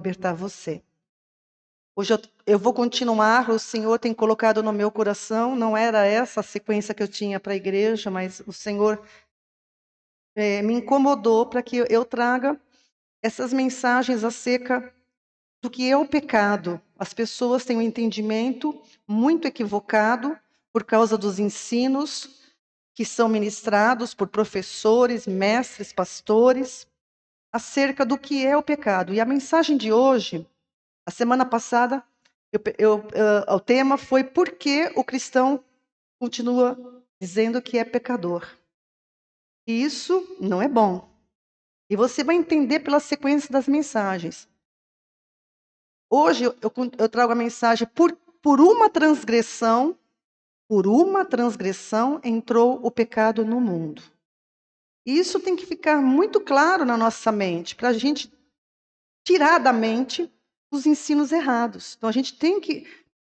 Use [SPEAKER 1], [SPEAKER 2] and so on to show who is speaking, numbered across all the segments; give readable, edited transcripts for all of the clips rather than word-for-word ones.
[SPEAKER 1] libertar você. Hoje eu vou continuar, o Senhor tem colocado no meu coração, não era essa a sequência que eu tinha para a igreja, mas o Senhor me incomodou para que eu traga essas mensagens acerca do que é o pecado. As pessoas têm um entendimento muito equivocado por causa dos ensinos que são ministrados por professores, mestres, pastores, acerca do que é o pecado. E a mensagem de hoje, a semana passada, o tema foi por que o cristão continua dizendo que é pecador. E isso não é bom. E você vai entender pela sequência das mensagens. Hoje eu trago a mensagem por uma transgressão entrou o pecado no mundo. E isso tem que ficar muito claro na nossa mente, para a gente tirar da mente os ensinos errados. Então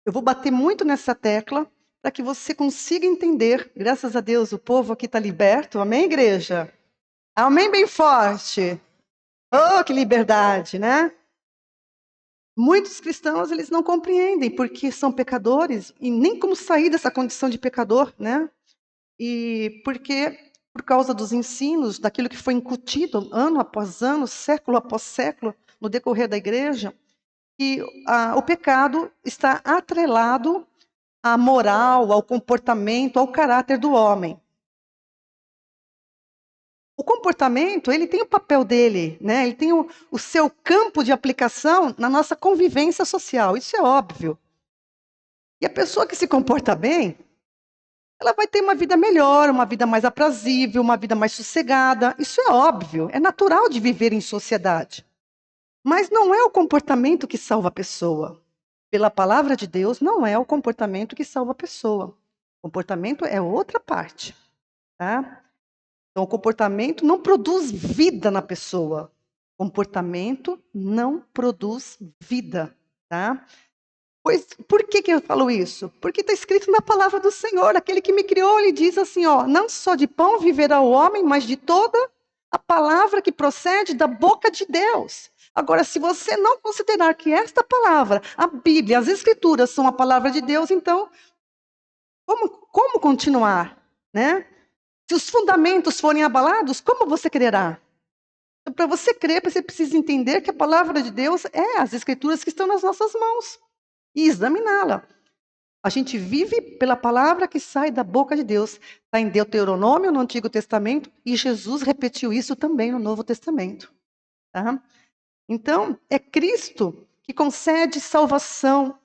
[SPEAKER 1] eu vou bater muito nessa tecla para que você consiga entender. Graças a Deus, o povo aqui está liberto. Amém, igreja? Amém bem forte. Oh, que liberdade, né? Muitos cristãos, eles não compreendem porque são pecadores e nem como sair dessa condição de pecador, né? E porque, por causa dos ensinos, daquilo que foi incutido ano após ano, século após século, no decorrer da igreja, que o pecado está atrelado à moral, ao comportamento, ao caráter do homem. O comportamento, ele tem o papel dele, né? Ele tem o seu campo de aplicação na nossa convivência social, isso é óbvio. E a pessoa que se comporta bem, ela vai ter uma vida melhor, uma vida mais aprazível, uma vida mais sossegada, isso é óbvio, é natural de viver em sociedade. Mas não é o comportamento que salva a pessoa. Pela palavra de Deus, não é o comportamento que salva a pessoa. O comportamento é outra parte, tá? Então, o comportamento não produz vida na pessoa. O comportamento não produz vida, tá? Pois, por que eu falo isso? Porque está escrito na palavra do Senhor. Aquele que me criou, ele diz assim, ó, não só de pão viverá o homem, mas de toda a palavra que procede da boca de Deus. Agora, se você não considerar que esta palavra, a Bíblia, as Escrituras são a palavra de Deus, então, como continuar, né? Se os fundamentos forem abalados, como você crerá? Então, para você crer, você precisa entender que a palavra de Deus é as Escrituras que estão nas nossas mãos e examiná-la. A gente vive pela palavra que sai da boca de Deus. Está em Deuteronômio, no Antigo Testamento, e Jesus repetiu isso também no Novo Testamento. Tá? Então, é Cristo que concede salvação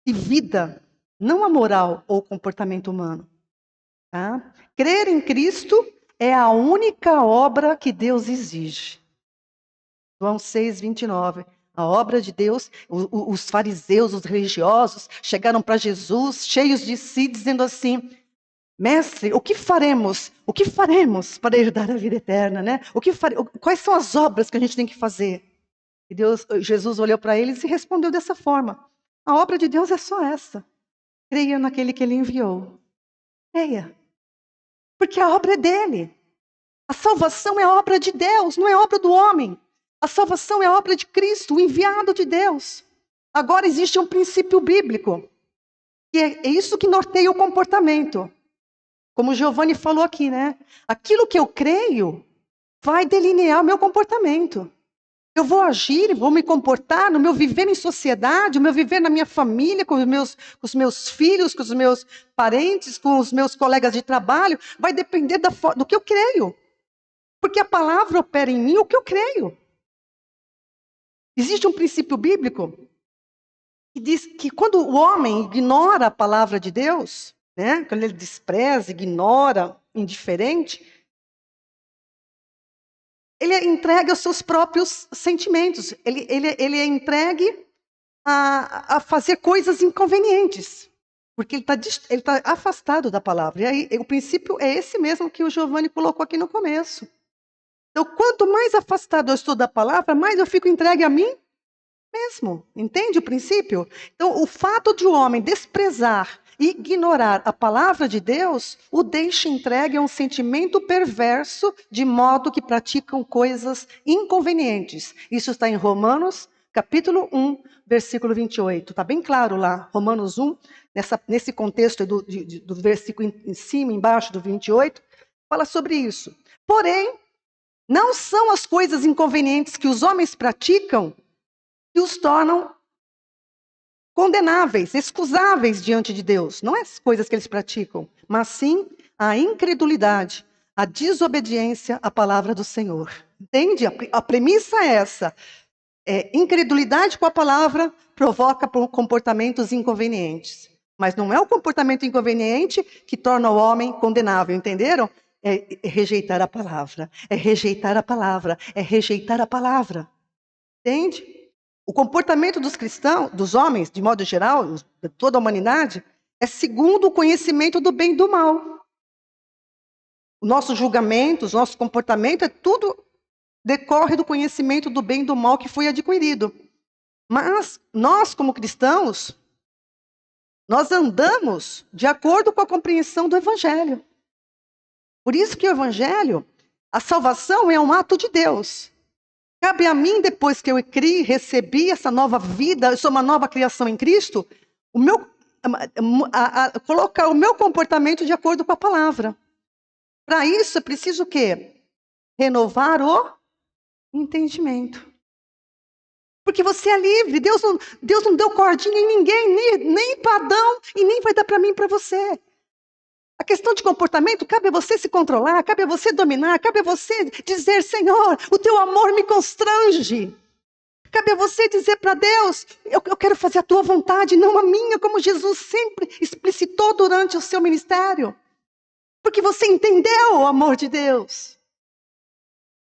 [SPEAKER 1] e vida, não a moral ou o comportamento humano. Tá? Crer em Cristo é a única obra que Deus exige. João 6:29. A obra de Deus, os fariseus, os religiosos, chegaram para Jesus, cheios de si, dizendo assim, mestre, o que faremos? O que faremos para herdar a vida eterna? Né? Quais são as obras que a gente tem que fazer? E Jesus olhou para eles e respondeu dessa forma, a obra de Deus é só essa. Creia naquele que ele enviou. Creia. Porque a obra é dele. A salvação é obra de Deus, não é obra do homem. A salvação é obra de Cristo, o enviado de Deus. Agora existe um princípio bíblico, que é isso que norteia o comportamento. Como o Giovanni falou aqui, né? Aquilo que eu creio vai delinear o meu comportamento. Eu vou agir, vou me comportar no meu viver em sociedade, no meu viver na minha família, com os meus filhos, com os meus parentes, com os meus colegas de trabalho, vai depender do que eu creio. Porque a palavra opera em mim o que eu creio. Existe um princípio bíblico que diz que quando o homem ignora a palavra de Deus, né, quando ele despreza, ignora, indiferente, ele é entregue aos seus próprios sentimentos. Ele é entregue a fazer coisas inconvenientes. Porque ele tá afastado da palavra. E aí, o princípio é esse mesmo que o Giovanni colocou aqui no começo. Então, quanto mais afastado eu estou da palavra, mais eu fico entregue a mim mesmo. Entende o princípio? Então, o fato de o homem desprezar e ignorar a palavra de Deus, o deixa entregue a um sentimento perverso, de modo que praticam coisas inconvenientes. Isso está em Romanos, capítulo 1, versículo 28. Está bem claro lá, Romanos 1, nesse contexto do versículo em cima, embaixo do 28, fala sobre isso. Porém, não são as coisas inconvenientes que os homens praticam que os tornam condenáveis, excusáveis diante de Deus. Não é as coisas que eles praticam, mas sim a incredulidade, a desobediência à palavra do Senhor. Entende? A premissa é essa. Incredulidade com a palavra provoca comportamentos inconvenientes. Mas não é o comportamento inconveniente que torna o homem condenável, entenderam? É rejeitar a palavra, é rejeitar a palavra, é rejeitar a palavra. Entende? O comportamento dos cristãos, dos homens, de modo geral, de toda a humanidade, é segundo o conhecimento do bem e do mal. O nosso julgamento, o nosso comportamento, tudo decorre do conhecimento do bem e do mal que foi adquirido. Mas nós, como cristãos, nós andamos de acordo com a compreensão do Evangelho. Por isso que o Evangelho, a salvação é um ato de Deus. Cabe a mim, depois que eu recebi essa nova vida, eu sou uma nova criação em Cristo, colocar o meu comportamento de acordo com a palavra. Para isso, é preciso o quê? Renovar o entendimento. Porque você é livre, Deus não deu cordinha em ninguém, nem para Adão, e nem vai dar para mim e para você. A questão de comportamento, cabe a você se controlar, cabe a você dominar, cabe a você dizer, Senhor, o teu amor me constrange. Cabe a você dizer para Deus, eu quero fazer a tua vontade, não a minha, como Jesus sempre explicitou durante o seu ministério. Porque você entendeu o amor de Deus.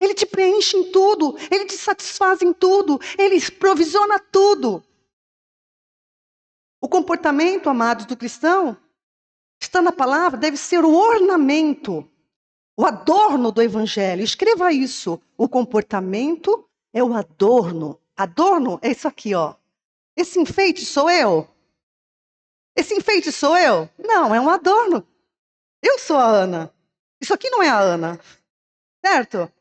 [SPEAKER 1] Ele te preenche em tudo, ele te satisfaz em tudo, ele provisiona tudo. O comportamento, amados, do cristão, está na palavra, deve ser o ornamento, o adorno do evangelho. Escreva isso. O comportamento é o adorno. Adorno é isso aqui, ó. Esse enfeite sou eu? Esse enfeite sou eu? Não, é um adorno. Eu sou a Ana. Isso aqui não é a Ana. Certo?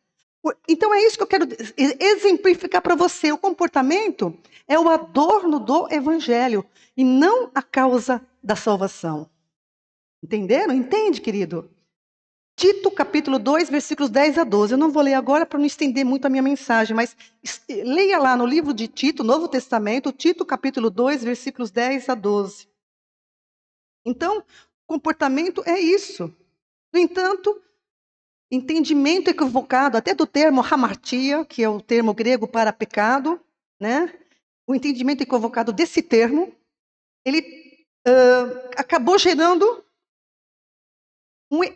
[SPEAKER 1] Então é isso que eu quero exemplificar para você. O comportamento é o adorno do evangelho e não a causa da salvação. Entenderam? Entende, querido? Tito, capítulo 2, versículos 10 a 12. Eu não vou ler agora para não estender muito a minha mensagem, mas leia lá no livro de Tito, Novo Testamento, Tito, capítulo 2, versículos 10 a 12. Então, comportamento é isso. No entanto, entendimento equivocado, até do termo hamartia, que é o termo grego para pecado, né? O entendimento equivocado desse termo, ele acabou gerando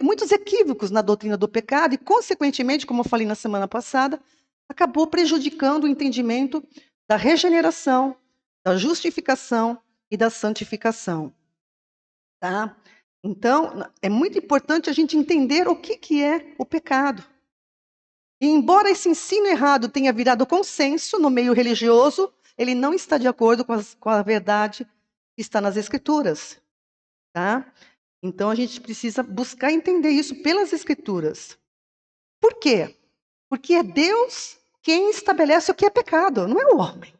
[SPEAKER 1] muitos equívocos na doutrina do pecado e, consequentemente, como eu falei na semana passada, acabou prejudicando o entendimento da regeneração, da justificação e da santificação. Tá? Então, é muito importante a gente entender o que é o pecado. E embora esse ensino errado tenha virado consenso no meio religioso, ele não está de acordo com a verdade que está nas Escrituras. Tá? Então, a gente precisa buscar entender isso pelas Escrituras. Por quê? Porque é Deus quem estabelece o que é pecado, não é o homem.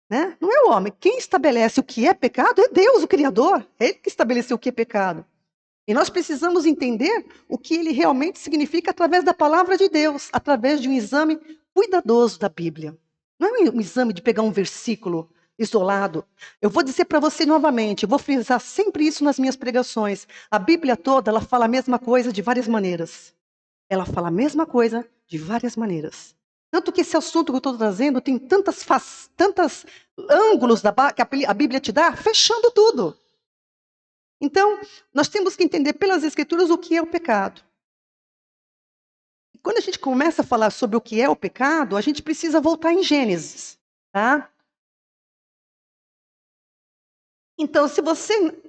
[SPEAKER 1] Né? Não é o homem. Quem estabelece o que é pecado é Deus, o Criador. É Ele que estabeleceu o que é pecado. E nós precisamos entender o que ele realmente significa através da palavra de Deus, através de um exame cuidadoso da Bíblia. Não é um exame de pegar um versículo isolado. Eu vou dizer para você novamente, eu vou frisar sempre isso nas minhas pregações. A Bíblia toda, ela fala a mesma coisa de várias maneiras. Ela fala a mesma coisa de várias maneiras. Tanto que esse assunto que eu estou trazendo tem tantos ângulos que a Bíblia te dá, fechando tudo. Então, nós temos que entender pelas Escrituras o que é o pecado. Quando a gente começa a falar sobre o que é o pecado, a gente precisa voltar em Gênesis. Tá? Então, se você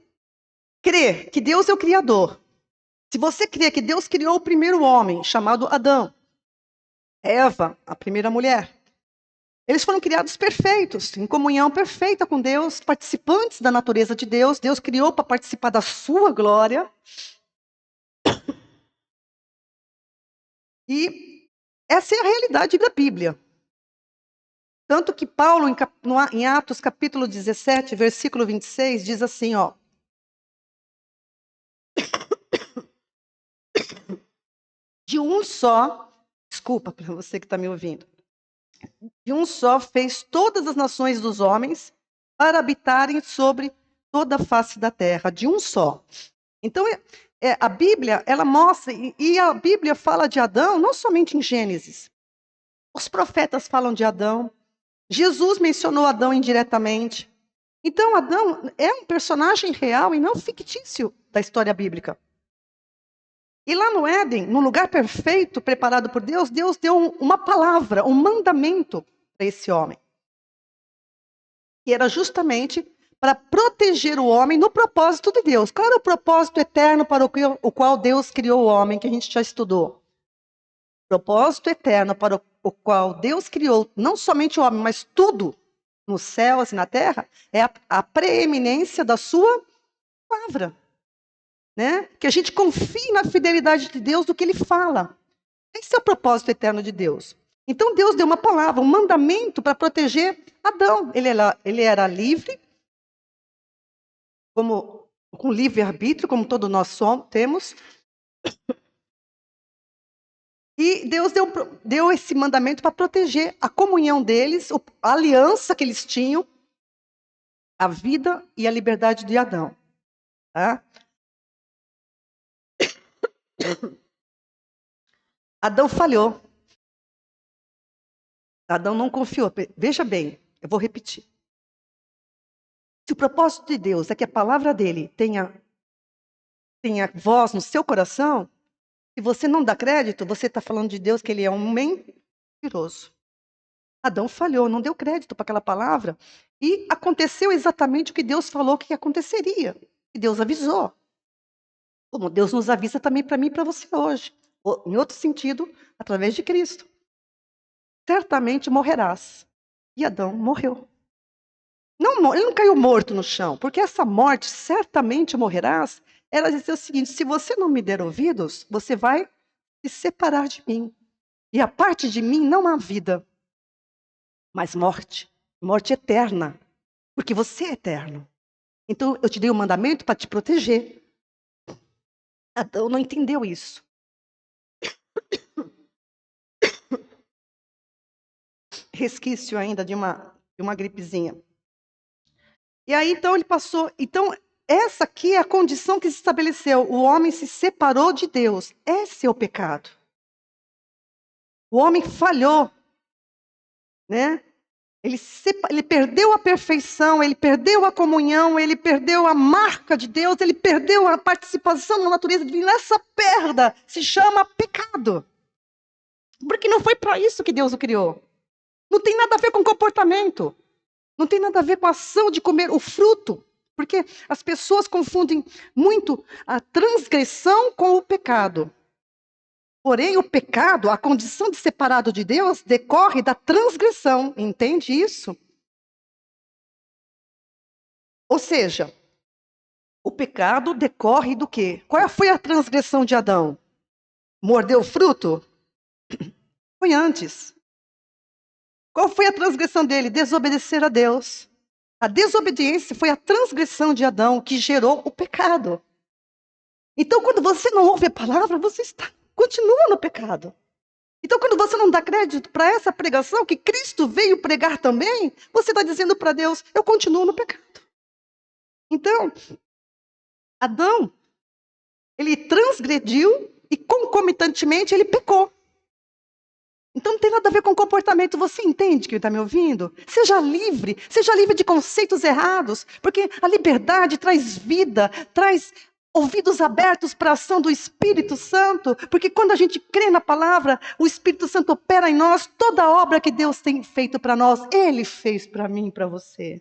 [SPEAKER 1] crê que Deus é o Criador, se você crê que Deus criou o primeiro homem, chamado Adão, Eva, a primeira mulher, eles foram criados perfeitos, em comunhão perfeita com Deus, participantes da natureza de Deus. Deus criou para participar da sua glória. E essa é a realidade da Bíblia. Tanto que Paulo, em Atos capítulo 17, versículo 26, diz assim, ó. De um só, desculpa para você que está me ouvindo, de um só fez todas as nações dos homens para habitarem sobre toda a face da terra, de um só. Então, a Bíblia, ela mostra, e a Bíblia fala de Adão não somente em Gênesis. Os profetas falam de Adão. Jesus mencionou Adão indiretamente. Então, Adão é um personagem real e não fictício da história bíblica. E lá no Éden, no lugar perfeito preparado por Deus, Deus deu uma palavra, um mandamento para esse homem. Que era justamente para proteger o homem no propósito de Deus. Qual era o propósito eterno para o qual Deus criou o homem, que a gente já estudou? O propósito eterno para o qual Deus criou não somente o homem, mas tudo nos céus e na terra, é a preeminência da sua palavra. Né? Que a gente confie na fidelidade de Deus do que Ele fala. Esse é o propósito eterno de Deus. Então Deus deu uma palavra, um mandamento para proteger Adão. Ele era livre, com livre-arbítrio, como todos nós temos. E Deus deu esse mandamento para proteger a comunhão deles, a aliança que eles tinham, a vida e a liberdade de Adão. Tá? Adão falhou. Adão não confiou. Veja bem, eu vou repetir. Se o propósito de Deus é que a palavra dele tenha voz no seu coração, se você não dá crédito, você está falando de Deus que ele é um mentiroso. Adão falhou, não deu crédito para aquela palavra. E aconteceu exatamente o que Deus falou que aconteceria. E Deus avisou. Como Deus nos avisa também para mim e para você hoje. Ou, em outro sentido, através de Cristo. Certamente morrerás. E Adão morreu. Não, ele não caiu morto no chão, porque essa morte, certamente morrerás, ela dizia o seguinte: se você não me der ouvidos, você vai se separar de mim. E a parte de mim não há vida, mas morte. Morte eterna. Porque você é eterno. Então eu te dei o mandamento para te proteger. Adão não entendeu isso. Resquício ainda de uma gripezinha. E aí então ele passou. Então, essa aqui é a condição que se estabeleceu. O homem se separou de Deus. Esse é o pecado. O homem falhou, né? Ele perdeu a perfeição, ele perdeu a comunhão, ele perdeu a marca de Deus, ele perdeu a participação na natureza divina. Essa perda se chama pecado. Porque não foi para isso que Deus o criou. Não tem nada a ver com comportamento. Não tem nada a ver com a ação de comer o fruto. Porque as pessoas confundem muito a transgressão com o pecado. Porém, o pecado, a condição de separado de Deus, decorre da transgressão. Entende isso? Ou seja, o pecado decorre do quê? Qual foi a transgressão de Adão? Mordeu o fruto? Foi antes. Qual foi a transgressão dele? Desobedecer a Deus. A desobediência foi a transgressão de Adão que gerou o pecado. Então, quando você não ouve a palavra, você continua no pecado. Então, quando você não dá crédito para essa pregação que Cristo veio pregar também, você está dizendo para Deus: eu continuo no pecado. Então, Adão, ele transgrediu e concomitantemente ele pecou. Então não tem nada a ver com comportamento. Você entende que está me ouvindo? Seja livre de conceitos errados, porque a liberdade traz vida, traz ouvidos abertos para a ação do Espírito Santo, porque quando a gente crê na palavra, o Espírito Santo opera em nós, toda a obra que Deus tem feito para nós, Ele fez para mim e para você.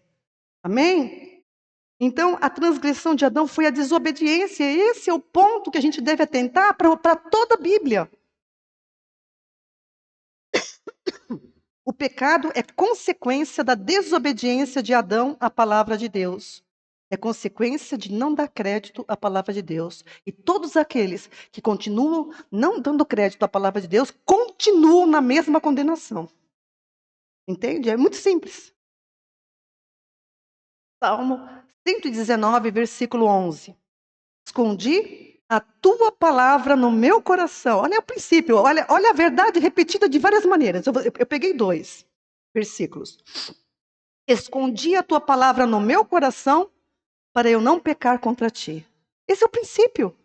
[SPEAKER 1] Amém? Então, a transgressão de Adão foi a desobediência. Esse é o ponto que a gente deve atentar para toda a Bíblia. O pecado é consequência da desobediência de Adão à palavra de Deus. É consequência de não dar crédito à palavra de Deus. E todos aqueles que continuam não dando crédito à palavra de Deus, continuam na mesma condenação. Entende? É muito simples. Salmo 119, versículo 11. Escondi a tua palavra no meu coração. Olha o princípio, olha a verdade repetida de várias maneiras. Eu peguei 2 versículos. Escondi a tua palavra no meu coração para eu não pecar contra ti. Esse é o princípio.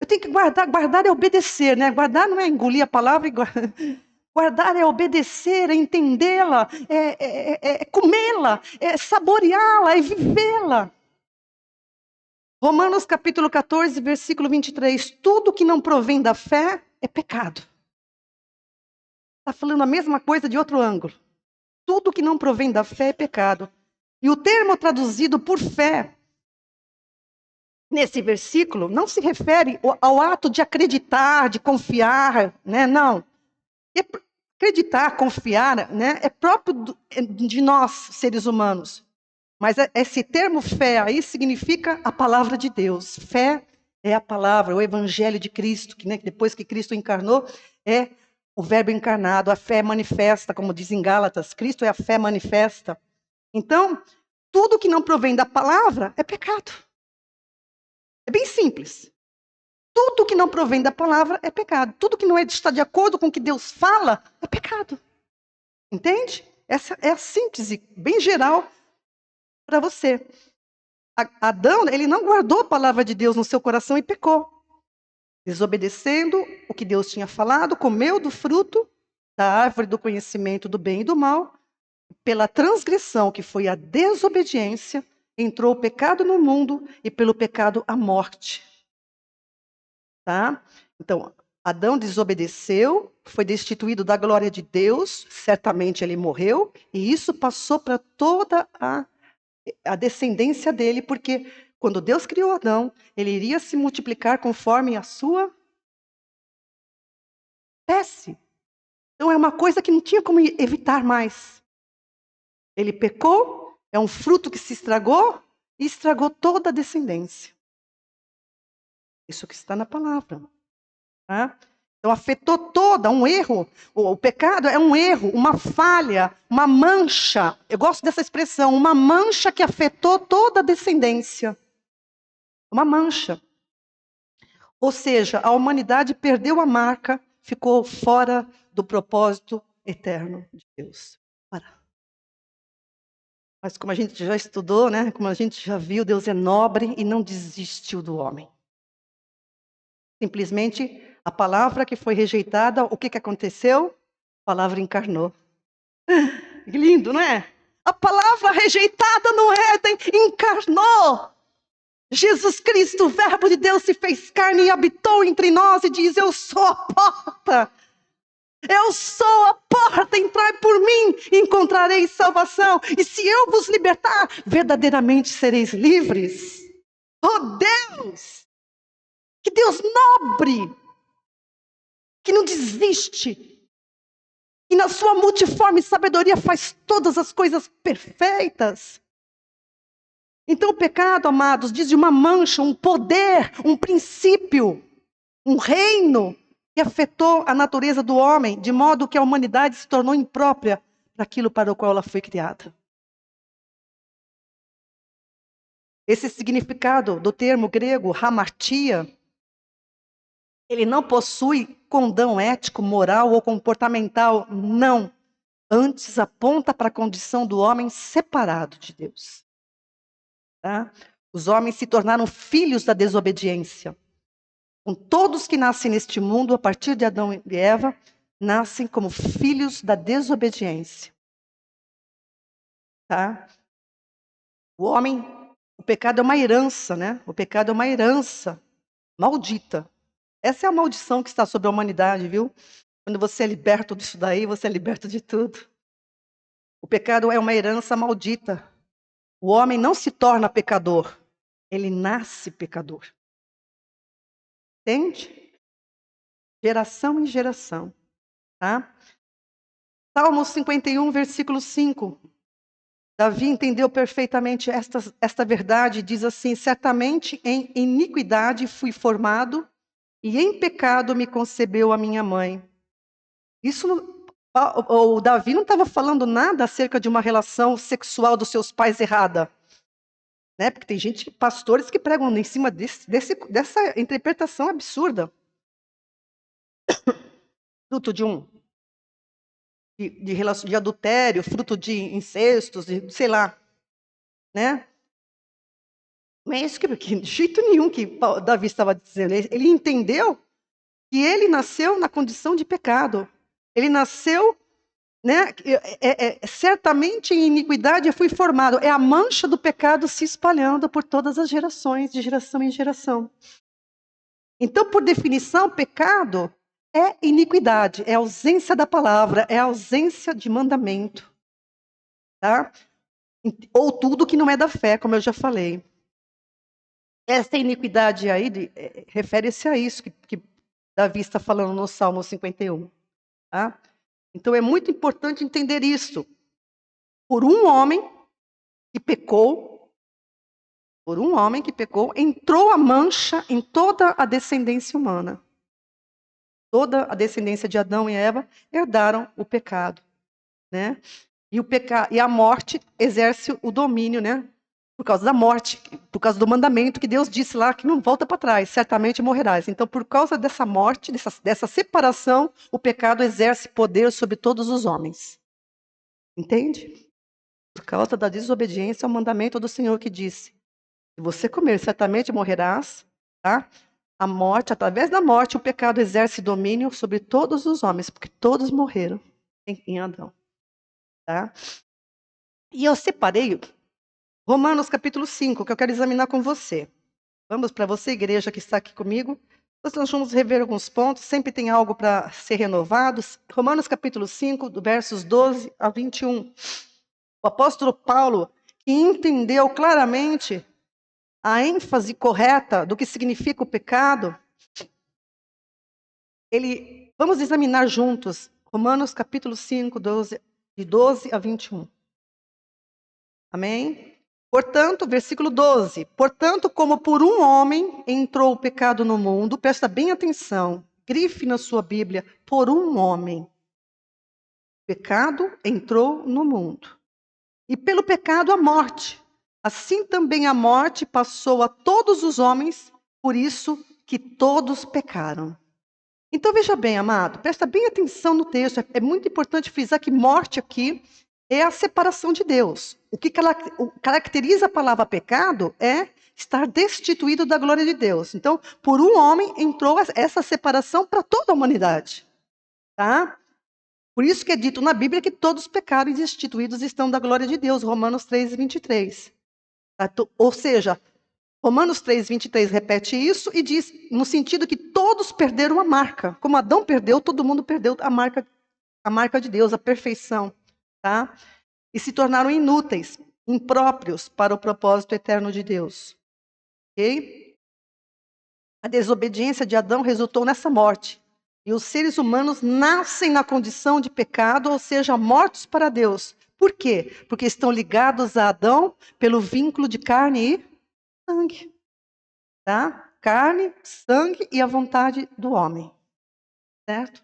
[SPEAKER 1] Eu tenho que guardar. Guardar é obedecer, né? Guardar não é engolir a palavra e guardar é obedecer, é entendê-la, é comê-la, é saboreá-la, é vivê-la. Romanos capítulo 14, versículo 23. Tudo que não provém da fé é pecado. Está falando a mesma coisa de outro ângulo. Tudo que não provém da fé é pecado. E o termo traduzido por fé, nesse versículo, não se refere ao ato de acreditar, de confiar, né? Não. Acreditar, confiar, né? É próprio de nós, seres humanos. Mas esse termo fé aí significa a palavra de Deus. Fé é a palavra, o evangelho de Cristo, que, né, depois que Cristo encarnou, é o verbo encarnado, a fé manifesta, como diz em Gálatas, Cristo é a fé manifesta. Então, tudo que não provém da palavra é pecado. É bem simples. Tudo que não provém da palavra é pecado. Tudo que não está de acordo com o que Deus fala é pecado. Entende? Essa é a síntese bem geral para você. Adão, ele não guardou a palavra de Deus no seu coração e pecou. Desobedecendo o que Deus tinha falado, comeu do fruto da árvore do conhecimento do bem e do mal. Pela transgressão, que foi a desobediência, entrou o pecado no mundo e pelo pecado a morte. Tá? Então, Adão desobedeceu, foi destituído da glória de Deus, certamente ele morreu, e isso passou para toda a descendência dele, porque quando Deus criou Adão, ele iria se multiplicar conforme a sua espécie. Então é uma coisa que não tinha como evitar mais. Ele pecou, é um fruto que se estragou e estragou toda a descendência. Isso que está na palavra. Tá? Então afetou toda, um erro. O pecado é um erro, uma falha, uma mancha. Eu gosto dessa expressão, uma mancha que afetou toda a descendência. Uma mancha. Ou seja, a humanidade perdeu a marca, ficou fora do propósito eterno de Deus. Mas como a gente já estudou, né? Como a gente já viu, Deus é nobre e não desistiu do homem. Simplesmente a palavra que foi rejeitada, o que aconteceu? A palavra encarnou. Que lindo, não é? A palavra rejeitada no Éden encarnou. Jesus Cristo, o verbo de Deus, se fez carne e habitou entre nós e diz: eu sou a porta. Eu sou a porta, entrai por mim e encontrareis salvação. E se eu vos libertar, verdadeiramente sereis livres. Oh Deus! Que Deus nobre! Que não desiste. E na sua multiforme sabedoria faz todas as coisas perfeitas. Então o pecado, amados, diz de uma mancha, um poder, um princípio, um reino que afetou a natureza do homem, de modo que a humanidade se tornou imprópria para aquilo para o qual ela foi criada. Esse significado do termo grego hamartia, ele não possui condão ético, moral ou comportamental, não. Antes aponta para a condição do homem separado de Deus. Tá? Os homens se tornaram filhos da desobediência. Com todos que nascem neste mundo, a partir de Adão e Eva, nascem como filhos da desobediência. Tá? O pecado é uma herança, né? O pecado é uma herança maldita. Essa é a maldição que está sobre a humanidade, viu? Quando você é liberto disso daí, você é liberto de tudo. O pecado é uma herança maldita. O homem não se torna pecador, ele nasce pecador. Entende? Geração em geração. Tá? Salmo 51, versículo 5. Davi entendeu perfeitamente esta verdade, diz assim: certamente em iniquidade fui formado, e em pecado me concebeu a minha mãe. Isso O Davi não estava falando nada acerca de uma relação sexual dos seus pais errada. Né? Porque tem gente, pastores, que pregam em cima dessa interpretação absurda. Fruto de adultério, fruto de incestos, sei lá. Né? Não é isso que de jeito nenhum que Davi estava dizendo. Ele entendeu que ele nasceu na condição de pecado. Ele nasceu, né? Certamente em iniquidade eu fui formado. É a mancha do pecado se espalhando por todas as gerações, de geração em geração. Então, por definição, pecado é iniquidade, é ausência da palavra, é ausência de mandamento. Tá? Ou tudo que não é da fé, como eu já falei. Essa iniquidade aí refere-se a isso que Davi está falando no Salmo 51. Tá? Então é muito importante entender isso. Por um homem que pecou, entrou a mancha em toda a descendência humana. Toda a descendência de Adão e Eva herdaram o pecado, né? E a morte exerce o domínio, né? Por causa da morte, por causa do mandamento que Deus disse lá, que não volta para trás, certamente morrerás. Então, por causa dessa morte, dessa separação, o pecado exerce poder sobre todos os homens. Entende? Por causa da desobediência ao mandamento do Senhor que disse: se você comer, certamente morrerás, tá? A morte, através da morte, o pecado exerce domínio sobre todos os homens, porque todos morreram em Adão. Tá? E eu separei Romanos capítulo 5, que eu quero examinar com você. Vamos para você, igreja que está aqui comigo. Nós vamos rever alguns pontos, sempre tem algo para ser renovado. Romanos capítulo 5, do versos 12 a 21. O apóstolo Paulo, que entendeu claramente a ênfase correta do que significa o pecado, vamos examinar juntos Romanos capítulo 5, de 12 a 21. Amém? Portanto, versículo 12. Portanto, como por um homem entrou o pecado no mundo, presta bem atenção, grife na sua Bíblia, por um homem. O pecado entrou no mundo. E pelo pecado a morte. Assim também a morte passou a todos os homens, por isso que todos pecaram. Então veja bem, amado, presta bem atenção no texto. É muito importante frisar que morte aqui é a separação de Deus. O que caracteriza a palavra pecado é estar destituído da glória de Deus. Então, por um homem entrou essa separação para toda a humanidade. Tá? Por isso que é dito na Bíblia que todos pecaram e destituídos estão da glória de Deus. Romanos 3, 23. Tá? Ou seja, Romanos 3, 23 repete isso e diz no sentido que todos perderam a marca. Como Adão perdeu, todo mundo perdeu a marca de Deus, a perfeição. Tá? E se tornaram inúteis, impróprios para o propósito eterno de Deus. Ok? A desobediência de Adão resultou nessa morte. E os seres humanos nascem na condição de pecado, ou seja, mortos para Deus. Por quê? Porque estão ligados a Adão pelo vínculo de carne e sangue. Tá? Carne, sangue e a vontade do homem. Certo?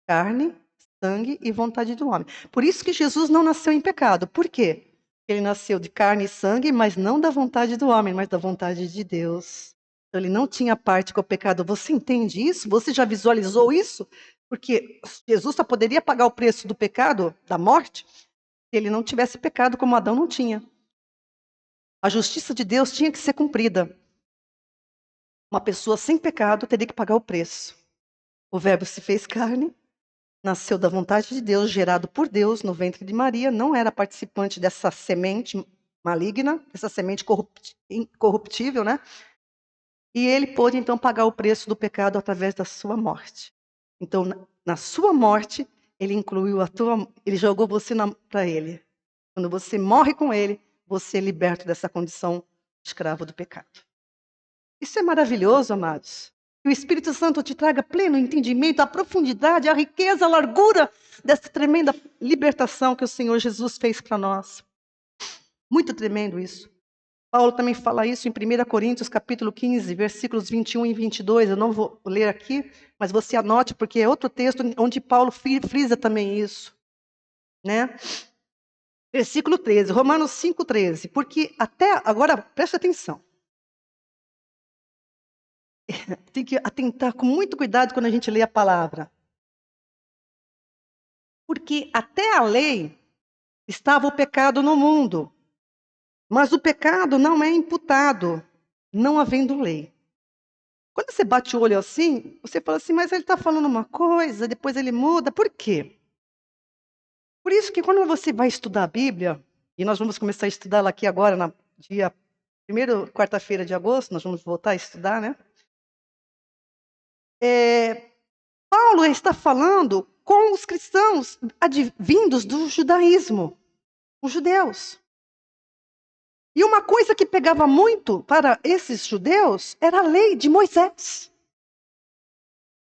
[SPEAKER 1] Carne, sangue e vontade do homem. Por isso que Jesus não nasceu em pecado. Por quê? Ele nasceu de carne e sangue, mas não da vontade do homem, mas da vontade de Deus. Então ele não tinha parte com o pecado. Você entende isso? Você já visualizou isso? Porque Jesus só poderia pagar o preço do pecado, da morte, se ele não tivesse pecado como Adão não tinha. A justiça de Deus tinha que ser cumprida. Uma pessoa sem pecado teria que pagar o preço. O Verbo se fez carne, nasceu da vontade de Deus, gerado por Deus no ventre de Maria, não era participante dessa semente maligna, essa semente incorruptível, né? E ele pôde então pagar o preço do pecado através da sua morte. Então, na sua morte, ele incluiu ele jogou você para ele. Quando você morre com ele, você é liberto dessa condição de escravo do pecado. Isso é maravilhoso, amados. Que o Espírito Santo te traga pleno entendimento, a profundidade, a riqueza, a largura dessa tremenda libertação que o Senhor Jesus fez para nós. Muito tremendo isso. Paulo também fala isso em 1 Coríntios, capítulo 15, versículos 21 e 22. Eu não vou ler aqui, mas você anote, porque é outro texto onde Paulo frisa também isso, né? Versículo 13, Romanos 5,13. Porque até agora, preste atenção. Tem que atentar com muito cuidado quando a gente lê a palavra. Porque até a lei estava o pecado no mundo, mas o pecado não é imputado, não havendo lei. Quando você bate o olho assim, você fala assim, mas ele está falando uma coisa, depois ele muda. Por quê? Por isso que quando você vai estudar a Bíblia, e nós vamos começar a estudá-la aqui agora, na dia 1ª quarta-feira de agosto, nós vamos voltar a estudar, né? Paulo está falando com os cristãos advindos do judaísmo, os judeus. E uma coisa que pegava muito para esses judeus era a lei de Moisés.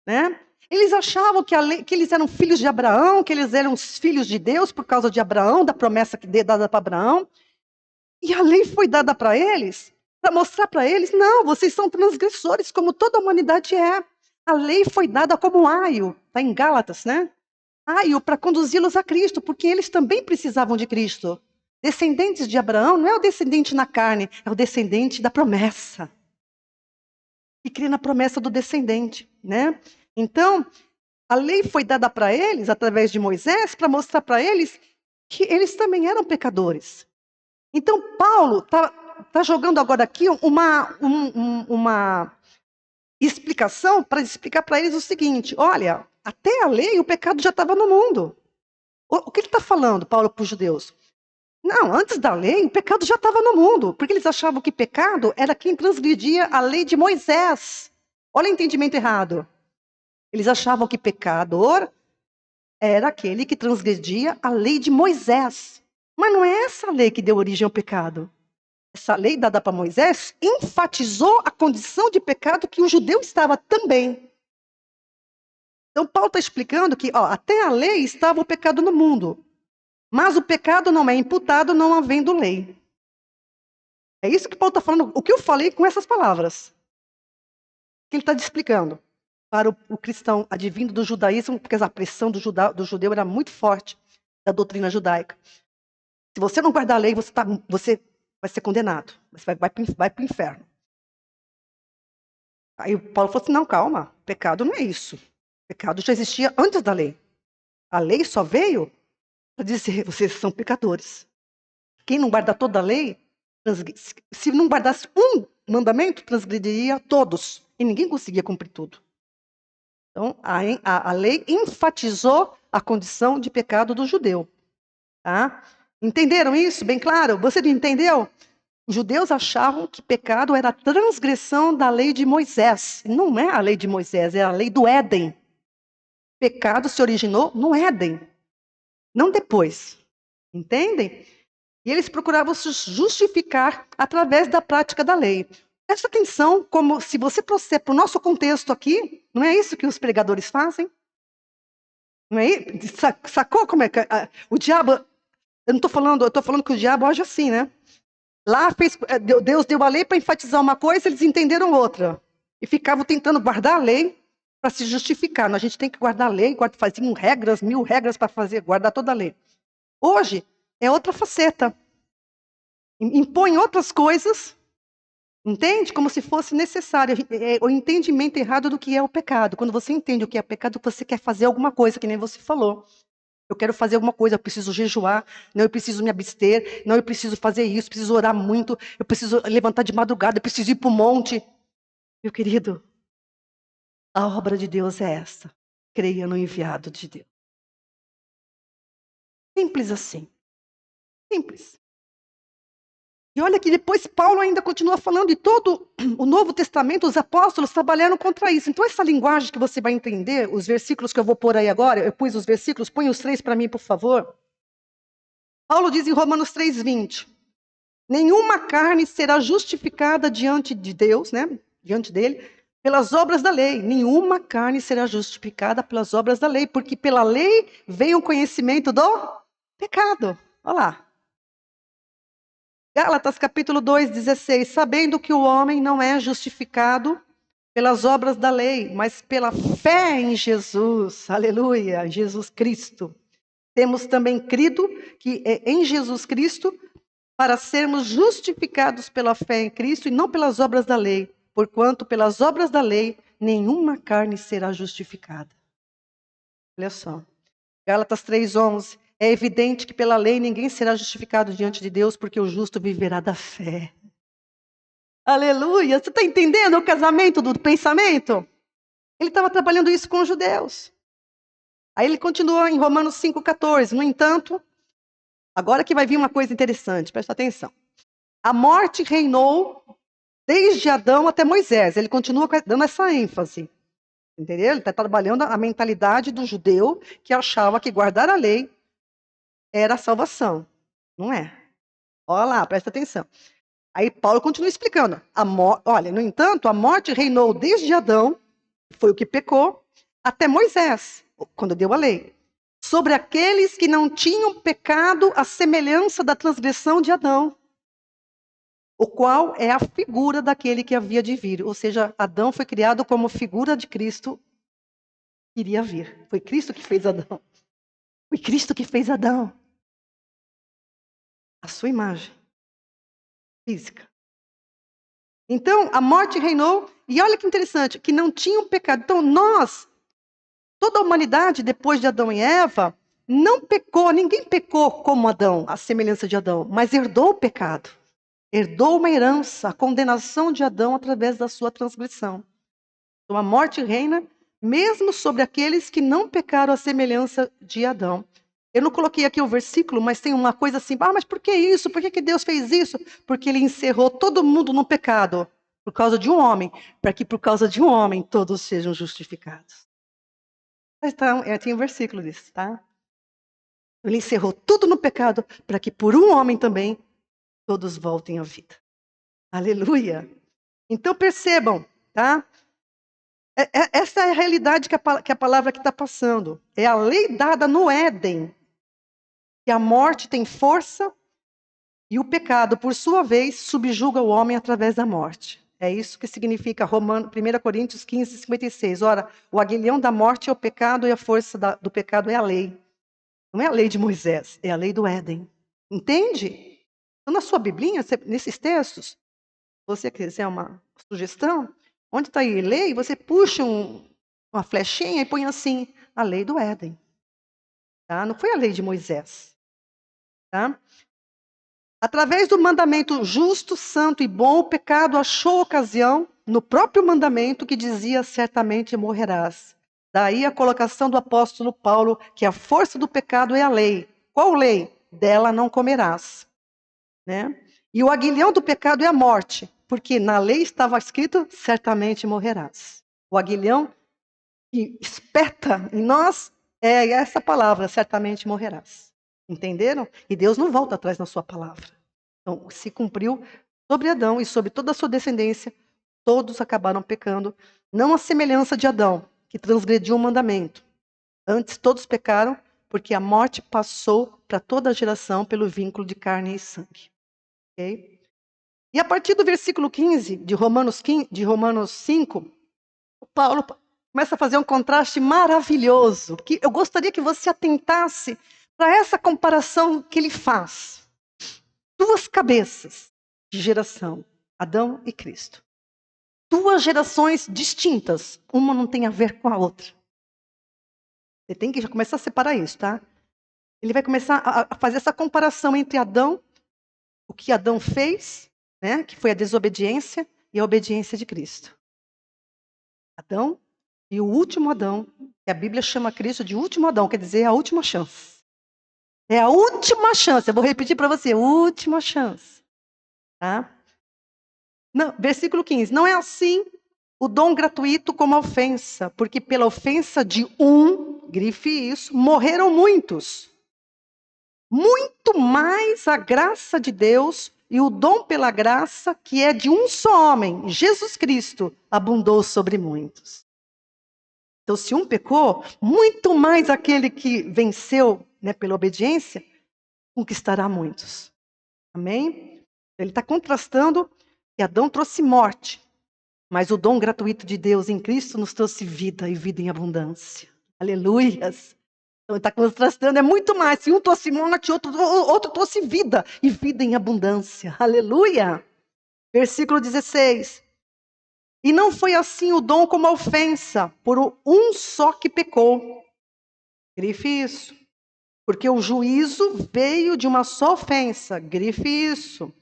[SPEAKER 1] Né? Eles achavam que eles eram filhos de Abraão, que eles eram os filhos de Deus por causa de Abraão, da promessa dada para Abraão. E a lei foi dada para eles, para mostrar para eles, não, vocês são transgressores, como toda a humanidade é. A lei foi dada como aio, está em Gálatas, né? Aio para conduzi-los a Cristo, porque eles também precisavam de Cristo. Descendentes de Abraão não é o descendente na carne, é o descendente da promessa. E crê na promessa do descendente, né? Então, a lei foi dada para eles, através de Moisés, para mostrar para eles que eles também eram pecadores. Então, Paulo tá jogando agora aqui uma explicação para explicar para eles o seguinte: olha, até a lei o pecado já estava no mundo. O que ele está falando, Paulo, para os judeus? Não, antes da lei, o pecado já estava no mundo, porque eles achavam que pecado era quem transgredia a lei de Moisés. Olha o entendimento errado. Eles achavam que pecador era aquele que transgredia a lei de Moisés. Mas não é essa lei que deu origem ao pecado. Essa lei dada para Moisés enfatizou a condição de pecado que o judeu estava também. Então, Paulo está explicando que até a lei estava o pecado no mundo. Mas o pecado não é imputado não havendo lei. É isso que Paulo está falando. O que eu falei com essas palavras? Que ele está explicando para o cristão advindo do judaísmo, porque a pressão do judeu era muito forte, da doutrina judaica. Se você não guardar a lei, você vai ser condenado. Você vai para o inferno. Aí o Paulo falou assim, não, calma, pecado não é isso. Pecado já existia antes da lei. A lei só veio para dizer, vocês são pecadores. Quem não guarda toda a lei, se não guardasse um mandamento, transgrediria todos. E ninguém conseguia cumprir tudo. Então, a lei enfatizou a condição de pecado do judeu. Tá? Entenderam isso? Bem claro? Você não entendeu? Os judeus achavam que pecado era a transgressão da lei de Moisés. Não é a lei de Moisés, é a lei do Éden. Pecado se originou no Éden, não depois. Entendem? E eles procuravam se justificar através da prática da lei. Presta atenção, como se você trouxer para o nosso contexto aqui, não é isso que os pregadores fazem? Não é? Sacou como é que o diabo... Eu estou falando que o diabo age assim, né? Lá Deus deu a lei para enfatizar uma coisa, eles entenderam outra. E ficavam tentando guardar a lei para se justificar. A gente tem que guardar a lei, faziam regras, 1000 regras para guardar toda a lei. Hoje é outra faceta. Impõe outras coisas, entende? Como se fosse necessário. É o entendimento errado do que é o pecado. Quando você entende o que é pecado, você quer fazer alguma coisa, que nem você falou. Eu quero fazer alguma coisa, eu preciso jejuar, não, eu preciso me abster, não, eu preciso fazer isso, preciso orar muito, eu preciso levantar de madrugada, eu preciso ir para o monte. Meu querido, a obra de Deus é essa. Creia no enviado de Deus. Simples assim. Simples. E olha que depois Paulo ainda continua falando, e todo o Novo Testamento, os apóstolos trabalharam contra isso. Então essa linguagem que você vai entender, os versículos que eu vou pôr aí agora, eu pus os versículos, põe os 3 para mim, por favor. Paulo diz em Romanos 3:20, nenhuma carne será justificada diante de Deus, né? Diante dele, pelas obras da lei. Nenhuma carne será justificada pelas obras da lei, porque pela lei veio o conhecimento do pecado. Olha lá. Gálatas capítulo 2, 16. Sabendo que o homem não é justificado pelas obras da lei, mas pela fé em Jesus. Aleluia, Jesus Cristo. Temos também crido que é em Jesus Cristo para sermos justificados pela fé em Cristo e não pelas obras da lei, porquanto pelas obras da lei nenhuma carne será justificada. Olha só. Gálatas 3:11. É evidente que pela lei ninguém será justificado diante de Deus, porque o justo viverá da fé. Aleluia! Você está entendendo o casamento do pensamento? Ele estava trabalhando isso com os judeus. Aí ele continua em Romanos 5,14. No entanto, agora que vai vir uma coisa interessante, presta atenção. A morte reinou desde Adão até Moisés. Ele continua dando essa ênfase. Entendeu? Ele está trabalhando a mentalidade do judeu que achava que guardar a lei era a salvação. Não é. Olha lá, presta atenção. Aí Paulo continua explicando. Olha, no entanto, a morte reinou desde Adão, foi o que pecou, até Moisés, quando deu a lei. Sobre aqueles que não tinham pecado à semelhança da transgressão de Adão, o qual é a figura daquele que havia de vir. Ou seja, Adão foi criado como figura de Cristo que iria vir. Foi Cristo que fez Adão. Foi Cristo que fez Adão. A sua imagem física. Então, a morte reinou, e olha que interessante, que não tinham pecado. Então, toda a humanidade, depois de Adão e Eva, não pecou, ninguém pecou como Adão, a semelhança de Adão, mas herdou o pecado. Herdou uma herança, a condenação de Adão através da sua transgressão. Então, a morte reina, mesmo sobre aqueles que não pecaram à semelhança de Adão. Eu não coloquei aqui o versículo, mas tem uma coisa assim, mas por que isso? Por que Deus fez isso? Porque ele encerrou todo mundo no pecado, por causa de um homem, para que por causa de um homem todos sejam justificados. Então, tem um versículo disso, tá? Ele encerrou tudo no pecado, para que por um homem também todos voltem à vida. Aleluia! Então percebam, tá? Essa é a realidade que a palavra aqui está passando. É a lei dada no Éden, que a morte tem força e o pecado, por sua vez, subjuga o homem através da morte. É isso que significa 1 Coríntios 15, 56. Ora, o aguilhão da morte é o pecado e a força do pecado é a lei. Não é a lei de Moisés, é a lei do Éden. Entende? Então, na sua Biblinha, nesses textos, se você quiser uma sugestão, onde está aí lei, você puxa uma flechinha e põe assim, a lei do Éden. Tá? Não foi a lei de Moisés. Tá? Através do mandamento justo, santo e bom, o pecado achou ocasião no próprio mandamento que dizia certamente morrerás. Daí a colocação do apóstolo Paulo que a força do pecado é a lei. Qual lei? Dela não comerás. Né? E o aguilhão do pecado é a morte, porque na lei estava escrito certamente morrerás. O aguilhão que espeta em nós é essa palavra, certamente morrerás. Entenderam? E Deus não volta atrás na sua palavra. Então, se cumpriu sobre Adão e sobre toda a sua descendência, todos acabaram pecando, não à semelhança de Adão, que transgrediu o mandamento. Antes, todos pecaram, porque a morte passou para toda a geração pelo vínculo de carne e sangue. Okay? E a partir do versículo 15 de Romanos 5, Paulo começa a fazer um contraste maravilhoso, que eu gostaria que você atentasse para essa comparação que ele faz. Duas cabeças de geração, Adão e Cristo. Duas gerações distintas, uma não tem a ver com a outra. Você tem que já começar a separar isso, tá? Ele vai começar a fazer essa comparação entre Adão, o que Adão fez, né, que foi a desobediência, e a obediência de Cristo. Adão e o último Adão, que a Bíblia chama Cristo de último Adão, quer dizer, a última chance. É a última chance, eu vou repetir para você, última chance. Tá? Não, versículo 15, não é assim o dom gratuito como a ofensa, porque pela ofensa de grife isso, morreram muitos. Muito mais a graça de Deus e o dom pela graça, que é de um só homem, Jesus Cristo, abundou sobre muitos. Então, se um pecou, muito mais aquele que venceu, né, pela obediência, conquistará muitos. Amém? Ele está contrastando que Adão trouxe morte, mas o dom gratuito de Deus em Cristo nos trouxe vida e vida em abundância. Aleluias! Então, ele está contrastando, é muito mais. Se um trouxe morte, outro trouxe vida e vida em abundância. Aleluia! Versículo 16. E não foi assim o dom como a ofensa, por um só que pecou. Grife isso. Porque o juízo veio de uma só ofensa. Grife isso.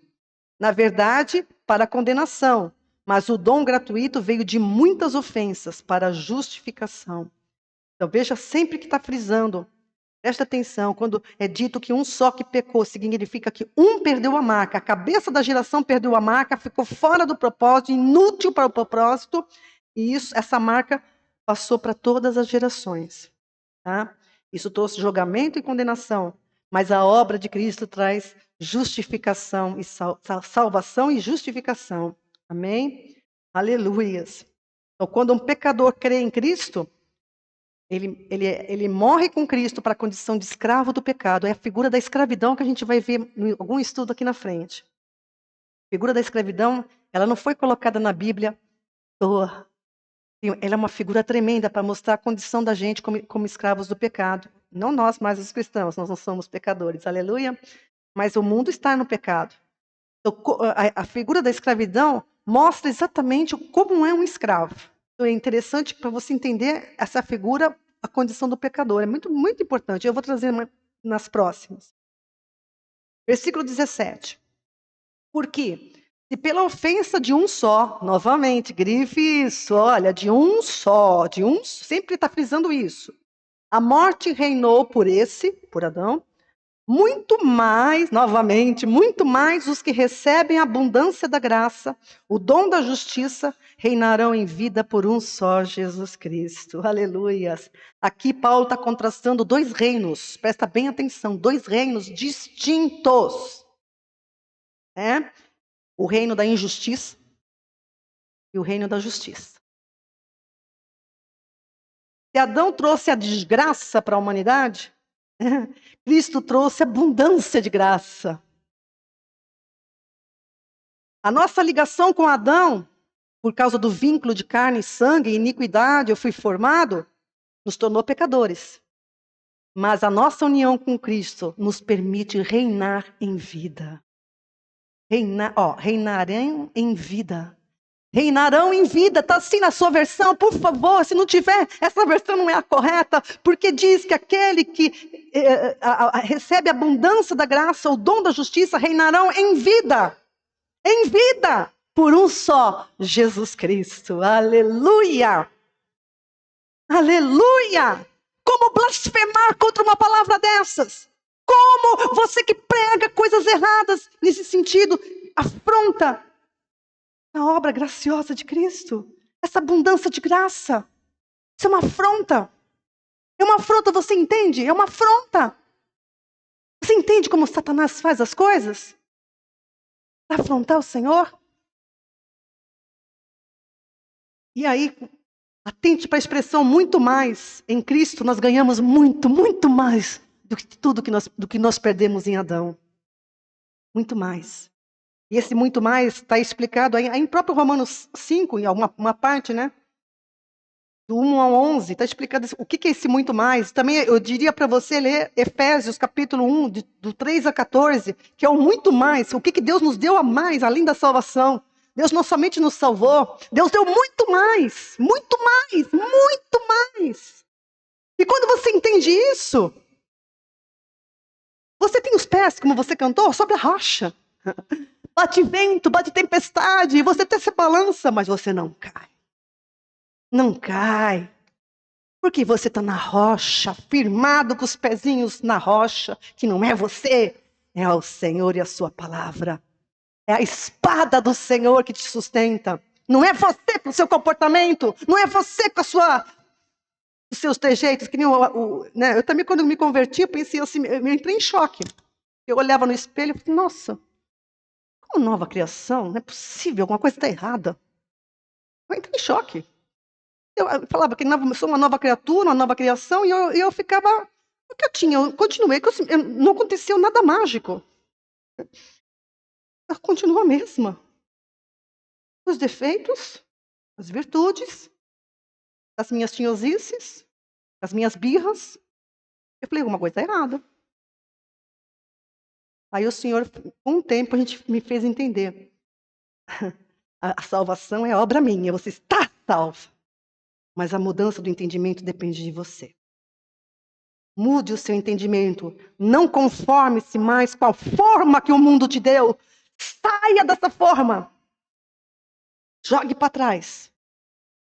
[SPEAKER 1] Na verdade, para a condenação. Mas o dom gratuito veio de muitas ofensas para a justificação. Então veja sempre que está frisando. Presta atenção, quando é dito que um só que pecou, significa que um perdeu a marca, a cabeça da geração perdeu a marca, ficou fora do propósito, inútil para o propósito, e essa marca passou para todas as gerações. Tá? Isso trouxe julgamento e condenação, mas a obra de Cristo traz justificação e salvação e justificação. Amém? Aleluias. Então, quando um pecador crê em Cristo, ele morre com Cristo para a condição de escravo do pecado. É a figura da escravidão que a gente vai ver em algum estudo aqui na frente. A figura da escravidão, ela não foi colocada na Bíblia à toa. Ela é uma figura tremenda para mostrar a condição da gente como escravos do pecado. Não nós, mas os cristãos, nós não somos pecadores, aleluia. Mas o mundo está no pecado. Então, a figura da escravidão mostra exatamente como é um escravo. Então, é interessante para você entender essa figura, a condição do pecador. É muito, muito importante. Eu vou trazer nas próximas. Versículo 17. Por quê? Se pela ofensa de um só, novamente, grife isso, olha, de um só, sempre está frisando isso. A morte reinou por Adão, muito mais, novamente, muito mais os que recebem a abundância da graça, o dom da justiça, reinarão em vida por um só Jesus Cristo. Aleluias. Aqui Paulo está contrastando dois reinos, presta bem atenção, dois reinos distintos. O reino da injustiça e o reino da justiça. Se Adão trouxe a desgraça para a humanidade, Cristo trouxe abundância de graça. A nossa ligação com Adão, por causa do vínculo de carne e sangue, iniquidade, eu fui formado, nos tornou pecadores. Mas a nossa união com Cristo nos permite reinar em vida. Reinarão em vida. Reinarão em vida, está assim na sua versão, por favor, se não tiver, essa versão não é a correta, porque diz que aquele que recebe a abundância da graça, o dom da justiça, reinarão em vida, por um só, Jesus Cristo, aleluia, aleluia, como blasfemar contra uma palavra dessas? Como você que prega coisas erradas, nesse sentido, afronta a obra graciosa de Cristo, essa abundância de graça. Isso é uma afronta. É uma afronta, você entende? É uma afronta. Você entende como Satanás faz as coisas? Para afrontar o Senhor? E aí, atente para a expressão muito mais. Em Cristo nós ganhamos muito, muito mais do que tudo do que nós perdemos em Adão. Muito mais. E esse muito mais está explicado aí em próprio Romanos 5, em alguma parte, né? Do 1 ao 11, está explicado o que é esse muito mais. Também eu diria para você ler Efésios capítulo 1, do 3 a 14, que é o muito mais. O que Deus nos deu a mais, além da salvação. Deus não somente nos salvou, Deus deu muito mais, muito mais, muito mais. E quando você entende isso, você tem os pés, como você cantou, sobre a rocha. Bate vento, bate tempestade, você até se balança, mas você não cai. Não cai. Porque você está na rocha, firmado com os pezinhos na rocha, que não é você, é o Senhor e a sua palavra. É a espada do Senhor que te sustenta. Não é você com o seu comportamento, não é você com os seus trejeitos. Que nem né? Eu também, quando me converti, eu pensei assim, eu entrei em choque. Eu olhava no espelho e falei, nossa, como nova criação, não é possível, alguma coisa está errada. Eu entrei em choque. Eu falava que eu sou uma nova criatura, uma nova criação, e eu ficava quietinha, eu continuei, não aconteceu nada mágico. ela continua a mesma. Os defeitos, as virtudes, as minhas tinhosices, as minhas birras. Eu falei, alguma coisa errada. Aí o Senhor, com um tempo, a gente me fez entender. A salvação é obra minha, você está salvo. Mas a mudança do entendimento depende de você. Mude o seu entendimento. Não conforme-se mais com a forma que o mundo te deu. Saia dessa forma. Jogue para trás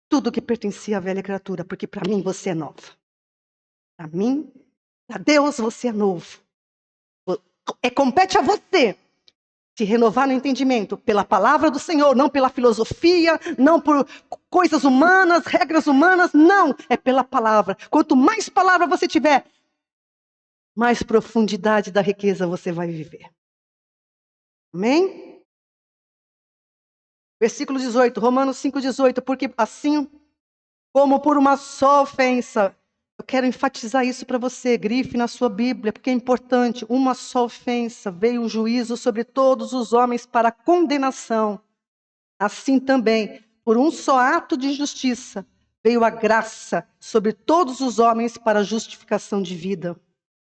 [SPEAKER 1] tudo que pertencia à velha criatura, porque para mim você é nova. Para mim, para Deus você é novo. Compete a você se renovar no entendimento pela palavra do Senhor, não pela filosofia, não por coisas humanas, regras humanas, não, é pela palavra. Quanto mais palavra você tiver, mais profundidade da riqueza você vai viver. Amém? Versículo 18, Romanos 5,18, porque assim como por uma só ofensa, eu quero enfatizar isso para você, grife na sua Bíblia, porque é importante, uma só ofensa, veio o juízo sobre todos os homens para condenação. Assim também, por um só ato de justiça, veio a graça sobre todos os homens para a justificação de vida.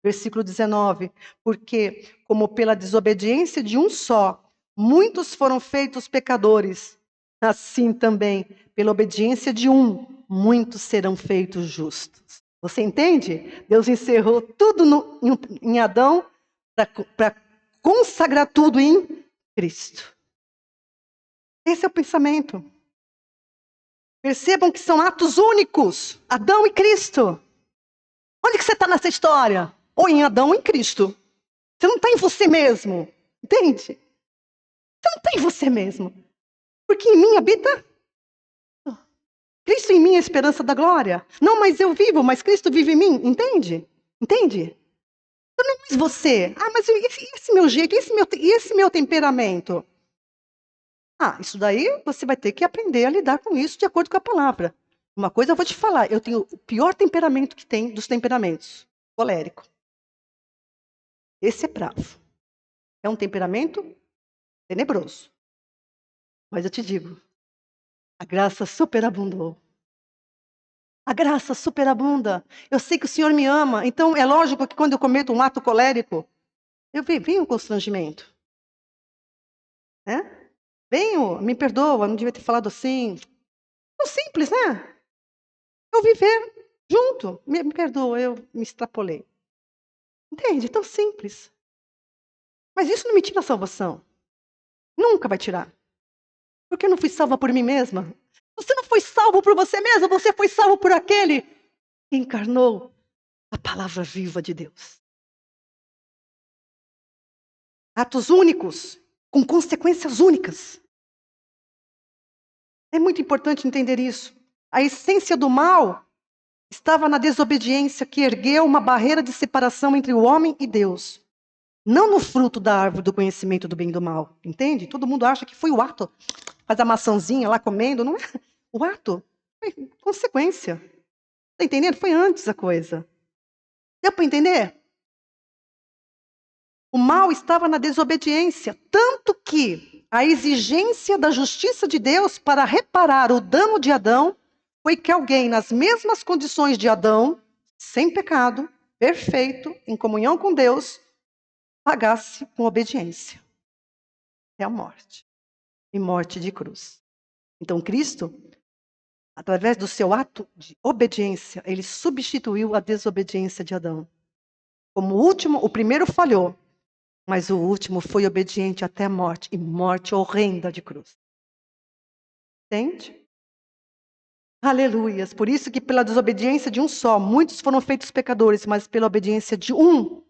[SPEAKER 1] Versículo 19, porque como pela desobediência de um só, muitos foram feitos pecadores, assim também, pela obediência de um, muitos serão feitos justos. Você entende? Deus encerrou tudo em Adão para consagrar tudo em Cristo. Esse é o pensamento. Percebam que são atos únicos, Adão e Cristo. Onde que você está nessa história? Ou em Adão ou em Cristo. Você não está em você mesmo. Entende? Você não está em você mesmo. Porque em mim habita Cristo, em mim é a esperança da glória. Não, mas eu vivo, mas Cristo vive em mim. Entende? Entende? Então não é mais você. Ah, mas esse meu jeito, esse meu temperamento. Ah, isso daí você vai ter que aprender a lidar com isso de acordo com a palavra. Uma coisa eu vou te falar, eu tenho o pior temperamento que tem dos temperamentos, colérico. Esse é bravo. É um temperamento tenebroso. Mas eu te digo, a graça superabundou. A graça superabunda. Eu sei que o Senhor me ama, então é lógico que quando eu cometo um ato colérico, eu venho um constrangimento. Né? Venho, me perdoa, não devia ter falado assim. É simples, né? Eu viver junto. Me perdoa, eu me extrapolei. Entende? Tão simples. Mas isso não me tira a salvação. Nunca vai tirar. Porque eu não fui salva por mim mesma. Você não foi salvo por você mesma, você foi salvo por aquele que encarnou a palavra viva de Deus. Atos únicos, com consequências únicas. É muito importante entender isso. A essência do mal estava na desobediência que ergueu uma barreira de separação entre o homem e Deus. Não no fruto da árvore do conhecimento do bem e do mal. Entende? Todo mundo acha que foi o ato. Faz a maçãzinha lá comendo. Não é? O ato foi consequência. Está entendendo? Foi antes a coisa. Deu para entender? O mal estava na desobediência. Tanto que a exigência da justiça de Deus para reparar o dano de Adão foi que alguém, nas mesmas condições de Adão, sem pecado, perfeito, em comunhão com Deus, pagasse com obediência. É a morte. E morte de cruz. Então, Cristo, através do seu ato de obediência, ele substituiu a desobediência de Adão. Como o último, o primeiro falhou, mas o último foi obediente até a morte, e morte horrenda de cruz. Entende? Aleluias. Por isso que pela desobediência de um só, muitos foram feitos pecadores, mas pela obediência de um,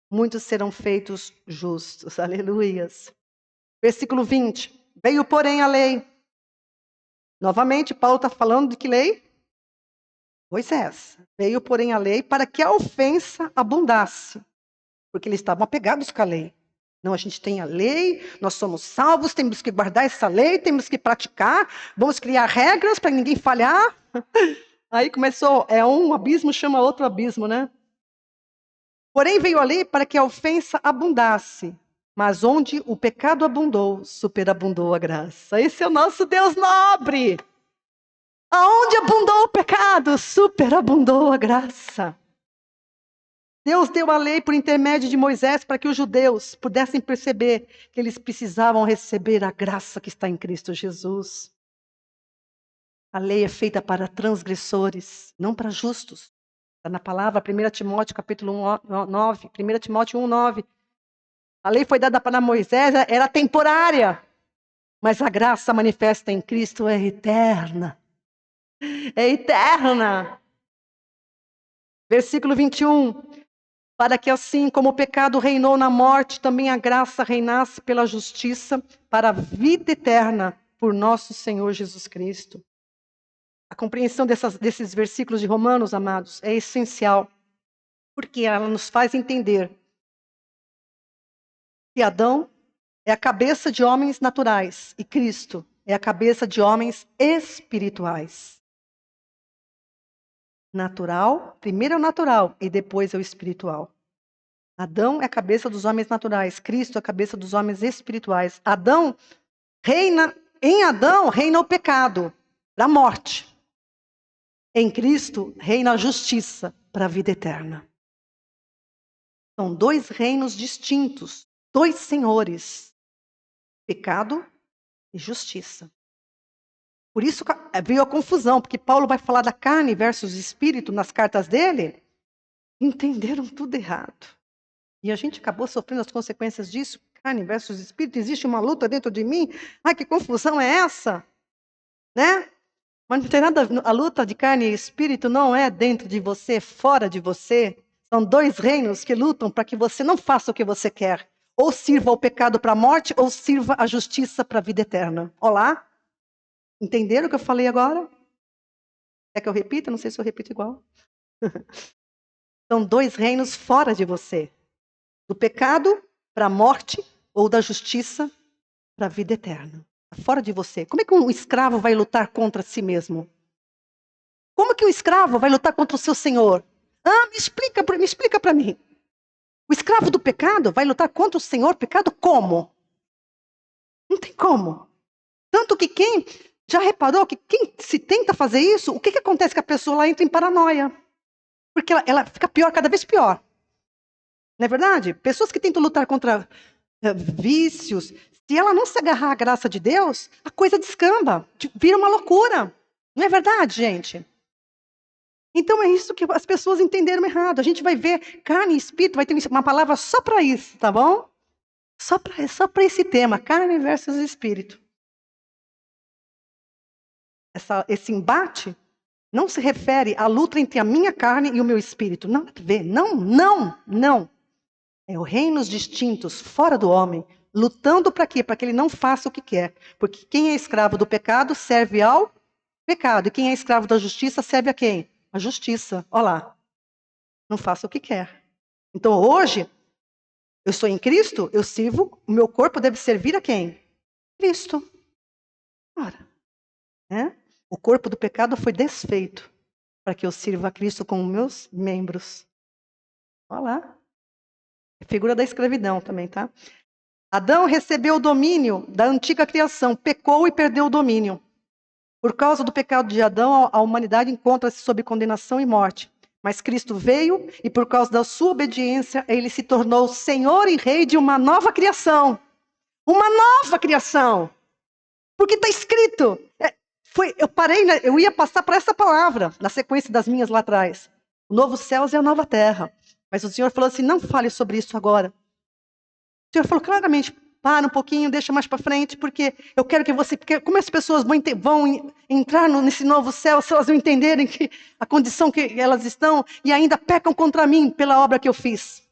[SPEAKER 1] muitos serão feitos justos. Aleluias. Versículo 20. Veio, porém, a lei. Novamente, Paulo está falando de que lei? Moisés. Veio, porém, a lei para que a ofensa abundasse. Porque eles estavam apegados com a lei. Não, a gente tem a lei, nós somos salvos, temos que guardar essa lei, temos que praticar, vamos criar regras para ninguém falhar. Aí começou, um abismo chama outro abismo, né? Porém veio a lei para que a ofensa abundasse. Mas onde o pecado abundou, superabundou a graça. Esse é o nosso Deus nobre. Aonde abundou o pecado, superabundou a graça. Deus deu a lei por intermédio de Moisés para que os judeus pudessem perceber que eles precisavam receber a graça que está em Cristo Jesus. A lei é feita para transgressores, não para justos. Está na palavra 1 Timóteo capítulo 9, 1 Timóteo 1:9. A lei foi dada para Moisés, era temporária, mas a graça manifesta em Cristo é eterna. É eterna. Versículo 21. Para que assim como o pecado reinou na morte, também a graça reinasse pela justiça para a vida eterna por nosso Senhor Jesus Cristo. A compreensão desses versículos de Romanos, amados, é essencial, porque ela nos faz entender que Adão é a cabeça de homens naturais e Cristo é a cabeça de homens espirituais. Natural, primeiro é o natural e depois é o espiritual. Adão é a cabeça dos homens naturais, Cristo é a cabeça dos homens espirituais. Em Adão reina o pecado, para a morte. Em Cristo reina a justiça, para a vida eterna. São dois reinos distintos, dois senhores, pecado e justiça. Por isso veio a confusão, porque Paulo vai falar da carne versus espírito nas cartas dele. Entenderam tudo errado. E a gente acabou sofrendo as consequências disso. Carne versus espírito, existe uma luta dentro de mim. Ai, que confusão é essa? Né? Mas não tem nada, a luta de carne e espírito não é dentro de você, fora de você. São dois reinos que lutam para que você não faça o que você quer. Ou sirva o pecado para a morte, ou sirva a justiça para a vida eterna. Olá? Entenderam o que eu falei agora? Quer que eu repita? Não sei se eu repito igual. São dois reinos fora de você. Do pecado para a morte, ou da justiça para a vida eterna. Fora de você. Como é que um escravo vai lutar contra si mesmo? Como que um escravo vai lutar contra o seu senhor? Me explica para mim. O escravo do pecado vai lutar contra o senhor pecado como? Não tem como. Tanto que quem já reparou que quem se tenta fazer isso, o que acontece com a pessoa? Ela entra em paranoia. Porque ela fica pior, cada vez pior. Não é verdade? Pessoas que tentam lutar contra vícios, se ela não se agarrar à graça de Deus, a coisa descamba, vira uma loucura. Não é verdade, gente? Então é isso que as pessoas entenderam errado. A gente vai ver carne e espírito, vai ter uma palavra só para isso, tá bom? Só para esse tema, carne versus espírito. Esse embate não se refere à luta entre a minha carne e o meu espírito. Não, não. É o reinos distintos, fora do homem, lutando para quê? Para que ele não faça o que quer. Porque quem é escravo do pecado serve ao pecado. E quem é escravo da justiça serve a quem? A justiça. Olha lá. Não faça o que quer. Então hoje, eu sou em Cristo, eu sirvo, o meu corpo deve servir a quem? Cristo. Ora, né? O corpo do pecado foi desfeito para que eu sirva a Cristo com os meus membros. Olha lá. É figura da escravidão também, tá? Adão recebeu o domínio da antiga criação, pecou e perdeu o domínio. Por causa do pecado de Adão, a humanidade encontra-se sob condenação e morte. Mas Cristo veio e por causa da sua obediência, ele se tornou Senhor e Rei de uma nova criação. Uma nova criação. Porque está escrito. Eu ia passar para essa palavra, na sequência das minhas lá atrás. O novo céus e a nova terra. Mas o Senhor falou assim, não fale sobre isso agora. O Senhor falou claramente, para um pouquinho, deixa mais para frente, porque eu quero que você... Porque como as pessoas vão entrar nesse novo céu, se elas não entenderem a condição que elas estão e ainda pecam contra mim pela obra que eu fiz.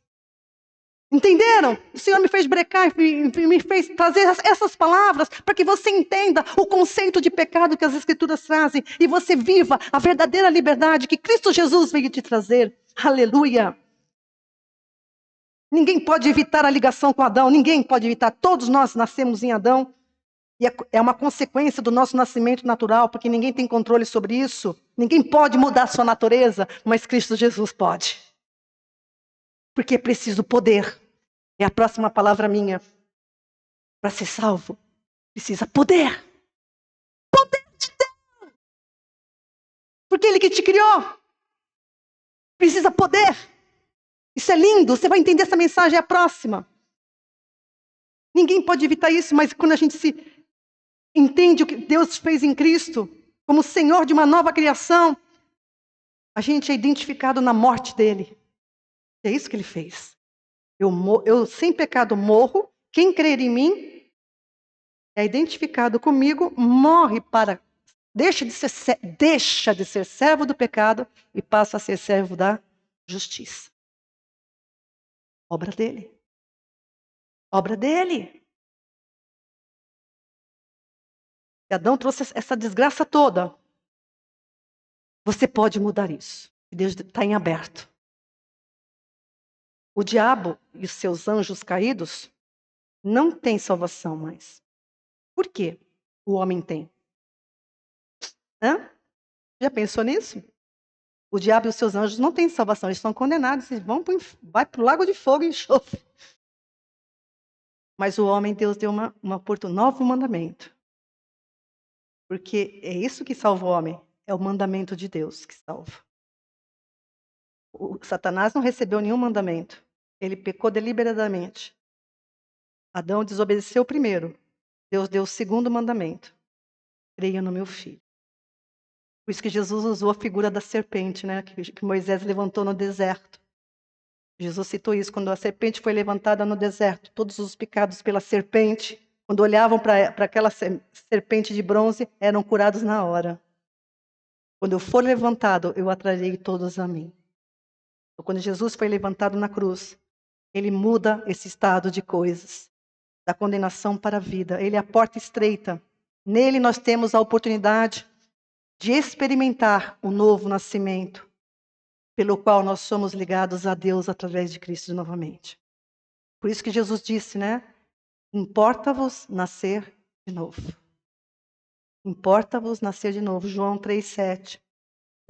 [SPEAKER 1] Entenderam? O Senhor me fez brecar, me fez trazer essas palavras para que você entenda o conceito de pecado que as Escrituras trazem e você viva a verdadeira liberdade que Cristo Jesus veio te trazer. Aleluia! Ninguém pode evitar a ligação com Adão, ninguém pode evitar. Todos nós nascemos em Adão. E é uma consequência do nosso nascimento natural, porque ninguém tem controle sobre isso. Ninguém pode mudar a sua natureza, mas Cristo Jesus pode. Porque é preciso poder. É a próxima palavra minha. Para ser salvo, precisa poder. Poder de Deus. Porque Ele que te criou. Precisa poder. Isso é lindo. Você vai entender essa mensagem, é a próxima. Ninguém pode evitar isso, mas quando a gente se entende o que Deus fez em Cristo, como Senhor de uma nova criação, a gente é identificado na morte dele. É isso que ele fez. Eu sem pecado morro. Quem crer em mim é identificado comigo, morre para... Deixa de ser servo do pecado e passa a ser servo da justiça. Obra dele. Obra dele. E Adão trouxe essa desgraça toda. Você pode mudar isso. Deus está em aberto. O diabo e os seus anjos caídos não têm salvação mais. Por quê? O homem tem. Hã? Já pensou nisso? O diabo e os seus anjos não têm salvação, eles estão condenados, eles vai para o lago de fogo e enxofre. Mas o homem, Deus deu um novo mandamento. Porque é isso que salva o homem, é o mandamento de Deus que salva. O Satanás não recebeu nenhum mandamento, ele pecou deliberadamente. Adão desobedeceu o primeiro, Deus deu o segundo mandamento. Creia no meu filho. Por isso que Jesus usou a figura da serpente, né, que Moisés levantou no deserto. Jesus citou isso, quando a serpente foi levantada no deserto, todos os picados pela serpente, quando olhavam para aquela serpente de bronze, eram curados na hora. Quando eu for levantado, eu atrarei todos a mim. Então, quando Jesus foi levantado na cruz, ele muda esse estado de coisas, da condenação para a vida. Ele é a porta estreita. Nele nós temos a oportunidade de experimentar o novo nascimento, pelo qual nós somos ligados a Deus através de Cristo novamente. Por isso que Jesus disse, né? Importa-vos nascer de novo. Importa-vos nascer de novo. João 3,7.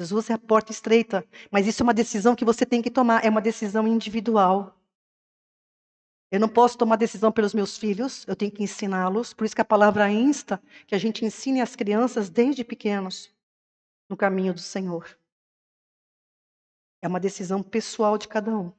[SPEAKER 1] Jesus é a porta estreita, mas isso é uma decisão que você tem que tomar, é uma decisão individual. Eu não posso tomar decisão pelos meus filhos, eu tenho que ensiná-los. Por isso que a palavra insta que a gente ensine as crianças desde pequenos no caminho do Senhor. É uma decisão pessoal de cada um. O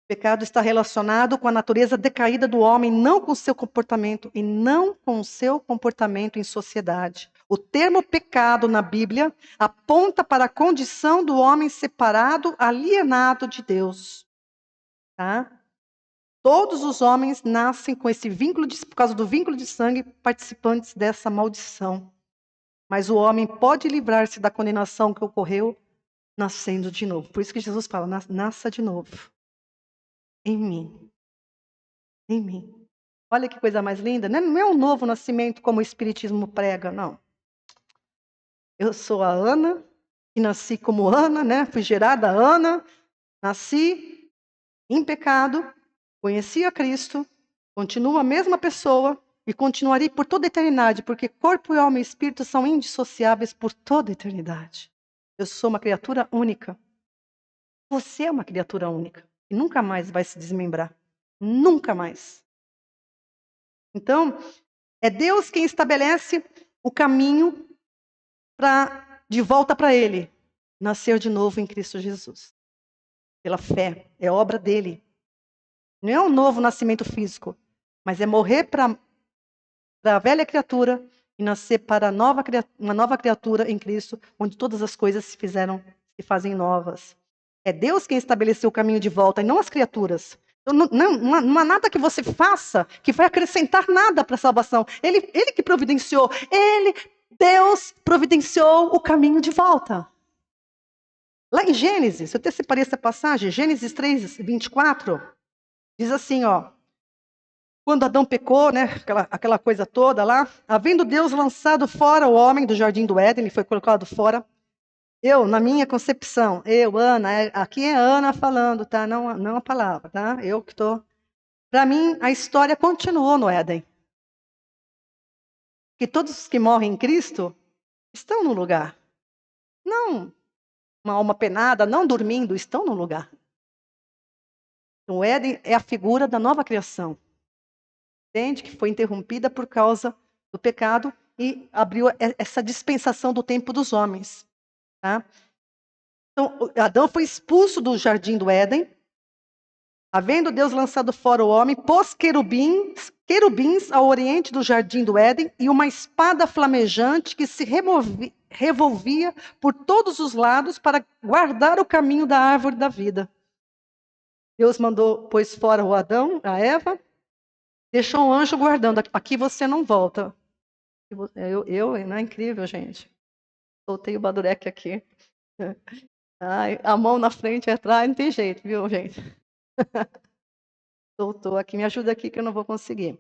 [SPEAKER 1] pecado está relacionado com a natureza decaída do homem, não com o seu comportamento e não com o seu comportamento em sociedade. O termo pecado na Bíblia aponta para a condição do homem separado, alienado de Deus. Tá? Todos os homens nascem com esse vínculo, por causa do vínculo de sangue, participantes dessa maldição. Mas o homem pode livrar-se da condenação que ocorreu nascendo de novo. Por isso que Jesus fala, nasça de novo. Em mim. Em mim. Olha que coisa mais linda. Não é um novo nascimento como o Espiritismo prega, não. Eu sou a Ana, e nasci como Ana, né? Fui gerada Ana, nasci em pecado, conheci a Cristo, continuo a mesma pessoa e continuarei por toda a eternidade, porque corpo, alma e espírito são indissociáveis por toda a eternidade. Eu sou uma criatura única. Você é uma criatura única e nunca mais vai se desmembrar. Nunca mais. Então, é Deus quem estabelece o caminho de volta para Ele. Nascer de novo em Cristo Jesus. Pela fé. É obra dele. Não é um novo nascimento físico, mas é morrer para a velha criatura e nascer para uma nova criatura em Cristo, onde todas as coisas se fazem novas. É Deus quem estabeleceu o caminho de volta e não as criaturas. Então, não há nada que você faça que vai acrescentar nada para a salvação. Ele que providenciou. Deus providenciou o caminho de volta. Lá em Gênesis, eu até separei essa passagem, Gênesis 3:24, diz assim, ó. Quando Adão pecou, né, aquela coisa toda lá, havendo Deus lançado fora o homem do jardim do Éden, ele foi colocado fora. Na minha concepção, Ana, aqui é Ana falando, tá? Não a palavra, tá? Eu que estou. Para mim, a história continuou no Éden. Que todos os que morrem em Cristo estão no lugar. Não uma alma penada, não dormindo, estão no lugar. Então, o Éden é a figura da nova criação. Entende? Que foi interrompida por causa do pecado e abriu essa dispensação do tempo dos homens. Tá? Então, Adão foi expulso do jardim do Éden. Havendo Deus lançado fora o homem, pôs querubins ao oriente do jardim do Éden e uma espada flamejante que se revolvia por todos os lados para guardar o caminho da árvore da vida. Deus pôs fora o Adão, a Eva, deixou um anjo guardando. Aqui você não volta. Não é incrível, gente. Soltei o Badurek aqui. Ai, a mão na frente e atrás, não tem jeito, viu, gente? Soltou aqui, me ajuda aqui que eu não vou conseguir.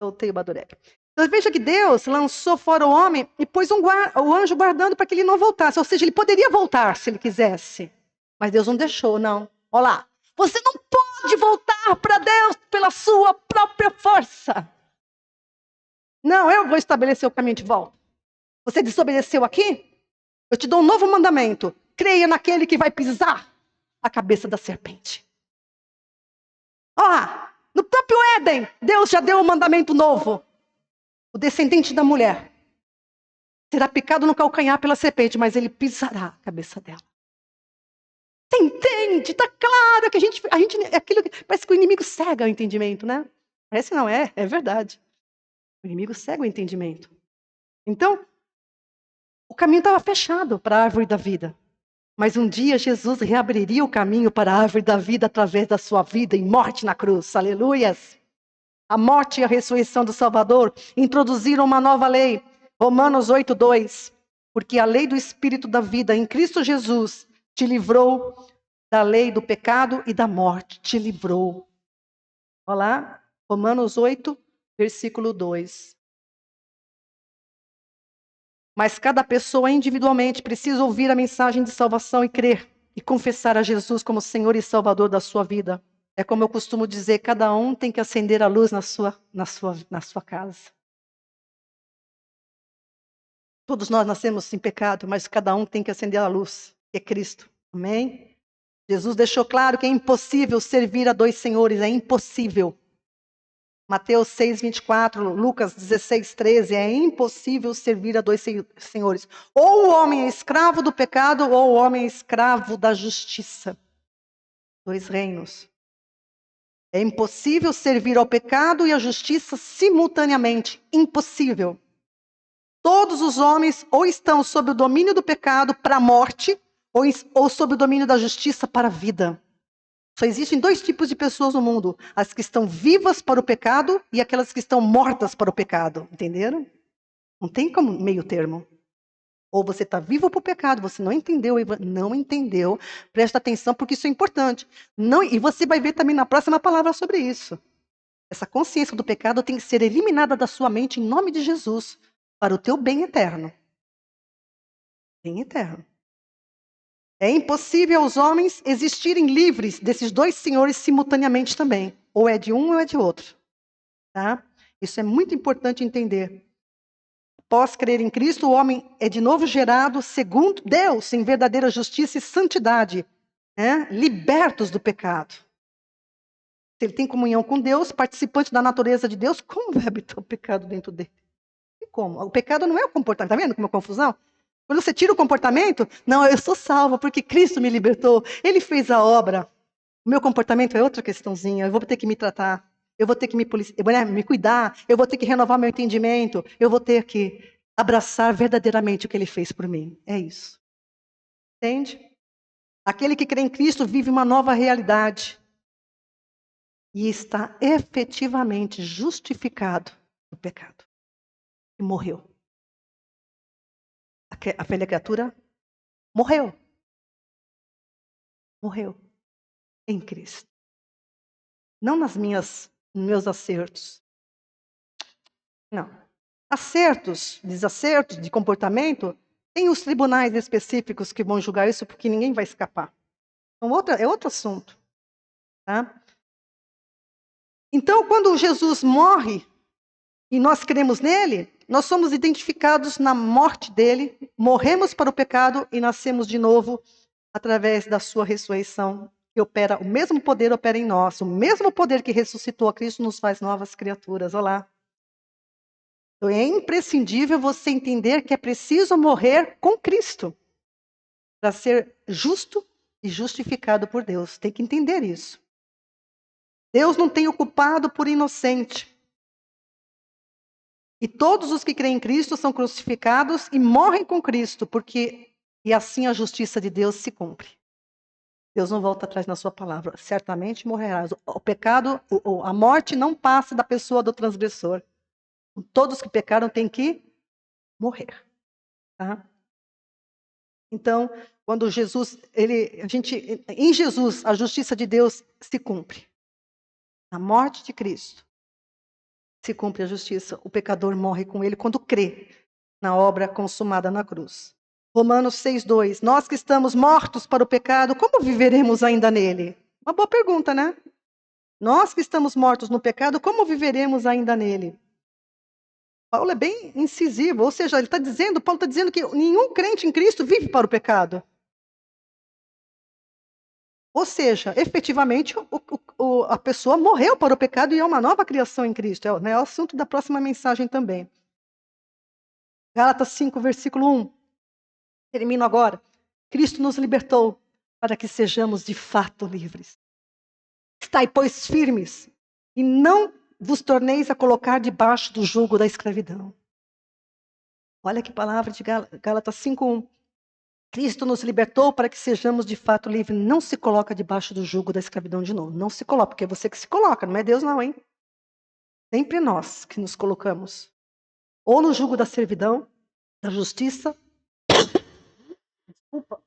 [SPEAKER 1] Soltei o Badurek. Então veja que Deus lançou fora o homem e pôs o anjo guardando para que ele não voltasse. Ou seja, ele poderia voltar se ele quisesse. Mas Deus não deixou, não. Olha lá. Você não pode voltar para Deus pela sua própria força. Não, eu vou estabelecer o caminho de volta. Você desobedeceu aqui? Eu te dou um novo mandamento. Creia naquele que vai pisar a cabeça da serpente. No próprio Éden, Deus já deu um mandamento novo. O descendente da mulher será picado no calcanhar pela serpente, mas ele pisará a cabeça dela. Você entende? Está claro que a gente aquilo que parece que o inimigo cega o entendimento, né? Parece não é verdade. O inimigo cega o entendimento. Então, o caminho estava fechado para a árvore da vida. Mas um dia Jesus reabriria o caminho para a árvore da vida através da sua vida e morte na cruz. Aleluias! A morte e a ressurreição do Salvador introduziram uma nova lei. Romanos 8:2. Porque a lei do Espírito da vida em Cristo Jesus te livrou da lei do pecado e da morte. Te livrou. Olha lá, Romanos 8, versículo 2. Mas cada pessoa individualmente precisa ouvir a mensagem de salvação e crer, e confessar a Jesus como Senhor e Salvador da sua vida. É como eu costumo dizer, cada um tem que acender a luz na sua casa. Todos nós nascemos sem pecado, mas cada um tem que acender a luz, que é Cristo. Amém? Jesus deixou claro que é impossível servir a dois senhores, é impossível. Mateus 6:24, Lucas 16:13, é impossível servir a dois senhores. Ou o homem é escravo do pecado, ou o homem é escravo da justiça. Dois reinos. É impossível servir ao pecado e à justiça simultaneamente. Impossível. Todos os homens ou estão sob o domínio do pecado para a morte, ou sob o domínio da justiça para a vida. Só existem dois tipos de pessoas no mundo. As que estão vivas para o pecado e aquelas que estão mortas para o pecado. Entenderam? Não tem como meio termo. Ou você está vivo para o pecado, você não entendeu, presta atenção porque isso é importante. E você vai ver também na próxima palavra sobre isso. Essa consciência do pecado tem que ser eliminada da sua mente em nome de Jesus, para o teu bem eterno. Bem eterno. É impossível aos homens existirem livres desses dois senhores simultaneamente também. Ou é de um ou é de outro. Tá? Isso é muito importante entender. Após crer em Cristo, o homem é de novo gerado segundo Deus, em verdadeira justiça e santidade, libertos do pecado. Se ele tem comunhão com Deus, participante da natureza de Deus, como vai habitar o pecado dentro dele? E como? O pecado não é o comportamento, está vendo como é confusão? Quando você tira o comportamento, não, eu sou salva porque Cristo me libertou, Ele fez a obra. O meu comportamento é outra questãozinha, eu vou ter que me tratar. Eu vou ter que me cuidar, eu vou ter que renovar meu entendimento, eu vou ter que abraçar verdadeiramente o que Ele fez por mim. É isso. Entende? Aquele que crê em Cristo vive uma nova realidade e está efetivamente justificado do pecado. E morreu. A velha criatura morreu. Morreu em Cristo. Não nos meus acertos. Não. Acertos, desacertos de comportamento, tem os tribunais específicos que vão julgar isso, porque ninguém vai escapar. Então, é outro assunto. Tá? Então, quando Jesus morre, e nós cremos nele, nós somos identificados na morte dele, morremos para o pecado e nascemos de novo através da sua ressurreição, que opera, o mesmo poder opera em nós, o mesmo poder que ressuscitou a Cristo nos faz novas criaturas. Olá. Então é imprescindível você entender que é preciso morrer com Cristo para ser justo e justificado por Deus. Tem que entender isso. Deus não tem o culpado por inocente. E todos os que creem em Cristo são crucificados e morrem com Cristo, e assim a justiça de Deus se cumpre. Deus não volta atrás na sua palavra. Certamente morrerás. O pecado, a morte não passa da pessoa do transgressor. Todos que pecaram têm que morrer. Tá? Então, quando Jesus, em Jesus, a justiça de Deus se cumpre. Na morte de Cristo, se cumpre a justiça. O pecador morre com ele quando crê na obra consumada na cruz. Romanos 6:2. Nós que estamos mortos para o pecado, como viveremos ainda nele? Uma boa pergunta, né? Nós que estamos mortos no pecado, como viveremos ainda nele? Paulo é bem incisivo, ou seja, Paulo está dizendo que nenhum crente em Cristo vive para o pecado. Ou seja, efetivamente, a pessoa morreu para o pecado e é uma nova criação em Cristo. É o assunto da próxima mensagem também. Gálatas 5, versículo 1. Termino agora. Cristo nos libertou para que sejamos de fato livres. Estai, pois, firmes, e não vos torneis a colocar debaixo do jugo da escravidão. Olha que palavra de Gálatas 5:1. Cristo nos libertou para que sejamos de fato livres. Não se coloca debaixo do jugo da escravidão de novo. Não se coloca, porque é você que se coloca, não é Deus não, hein? Sempre nós que nos colocamos. Ou no jugo da servidão, da justiça. Desculpa.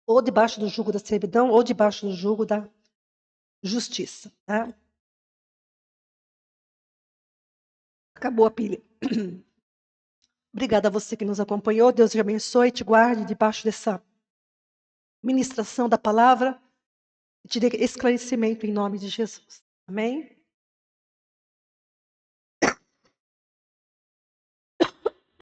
[SPEAKER 1] Ou debaixo do jugo da servidão, ou debaixo do jugo da justiça. Tá? Acabou a pilha. Obrigada a você que nos acompanhou. Deus te abençoe e te guarde debaixo dessa ministração da palavra. E te dê esclarecimento em nome de Jesus. Amém?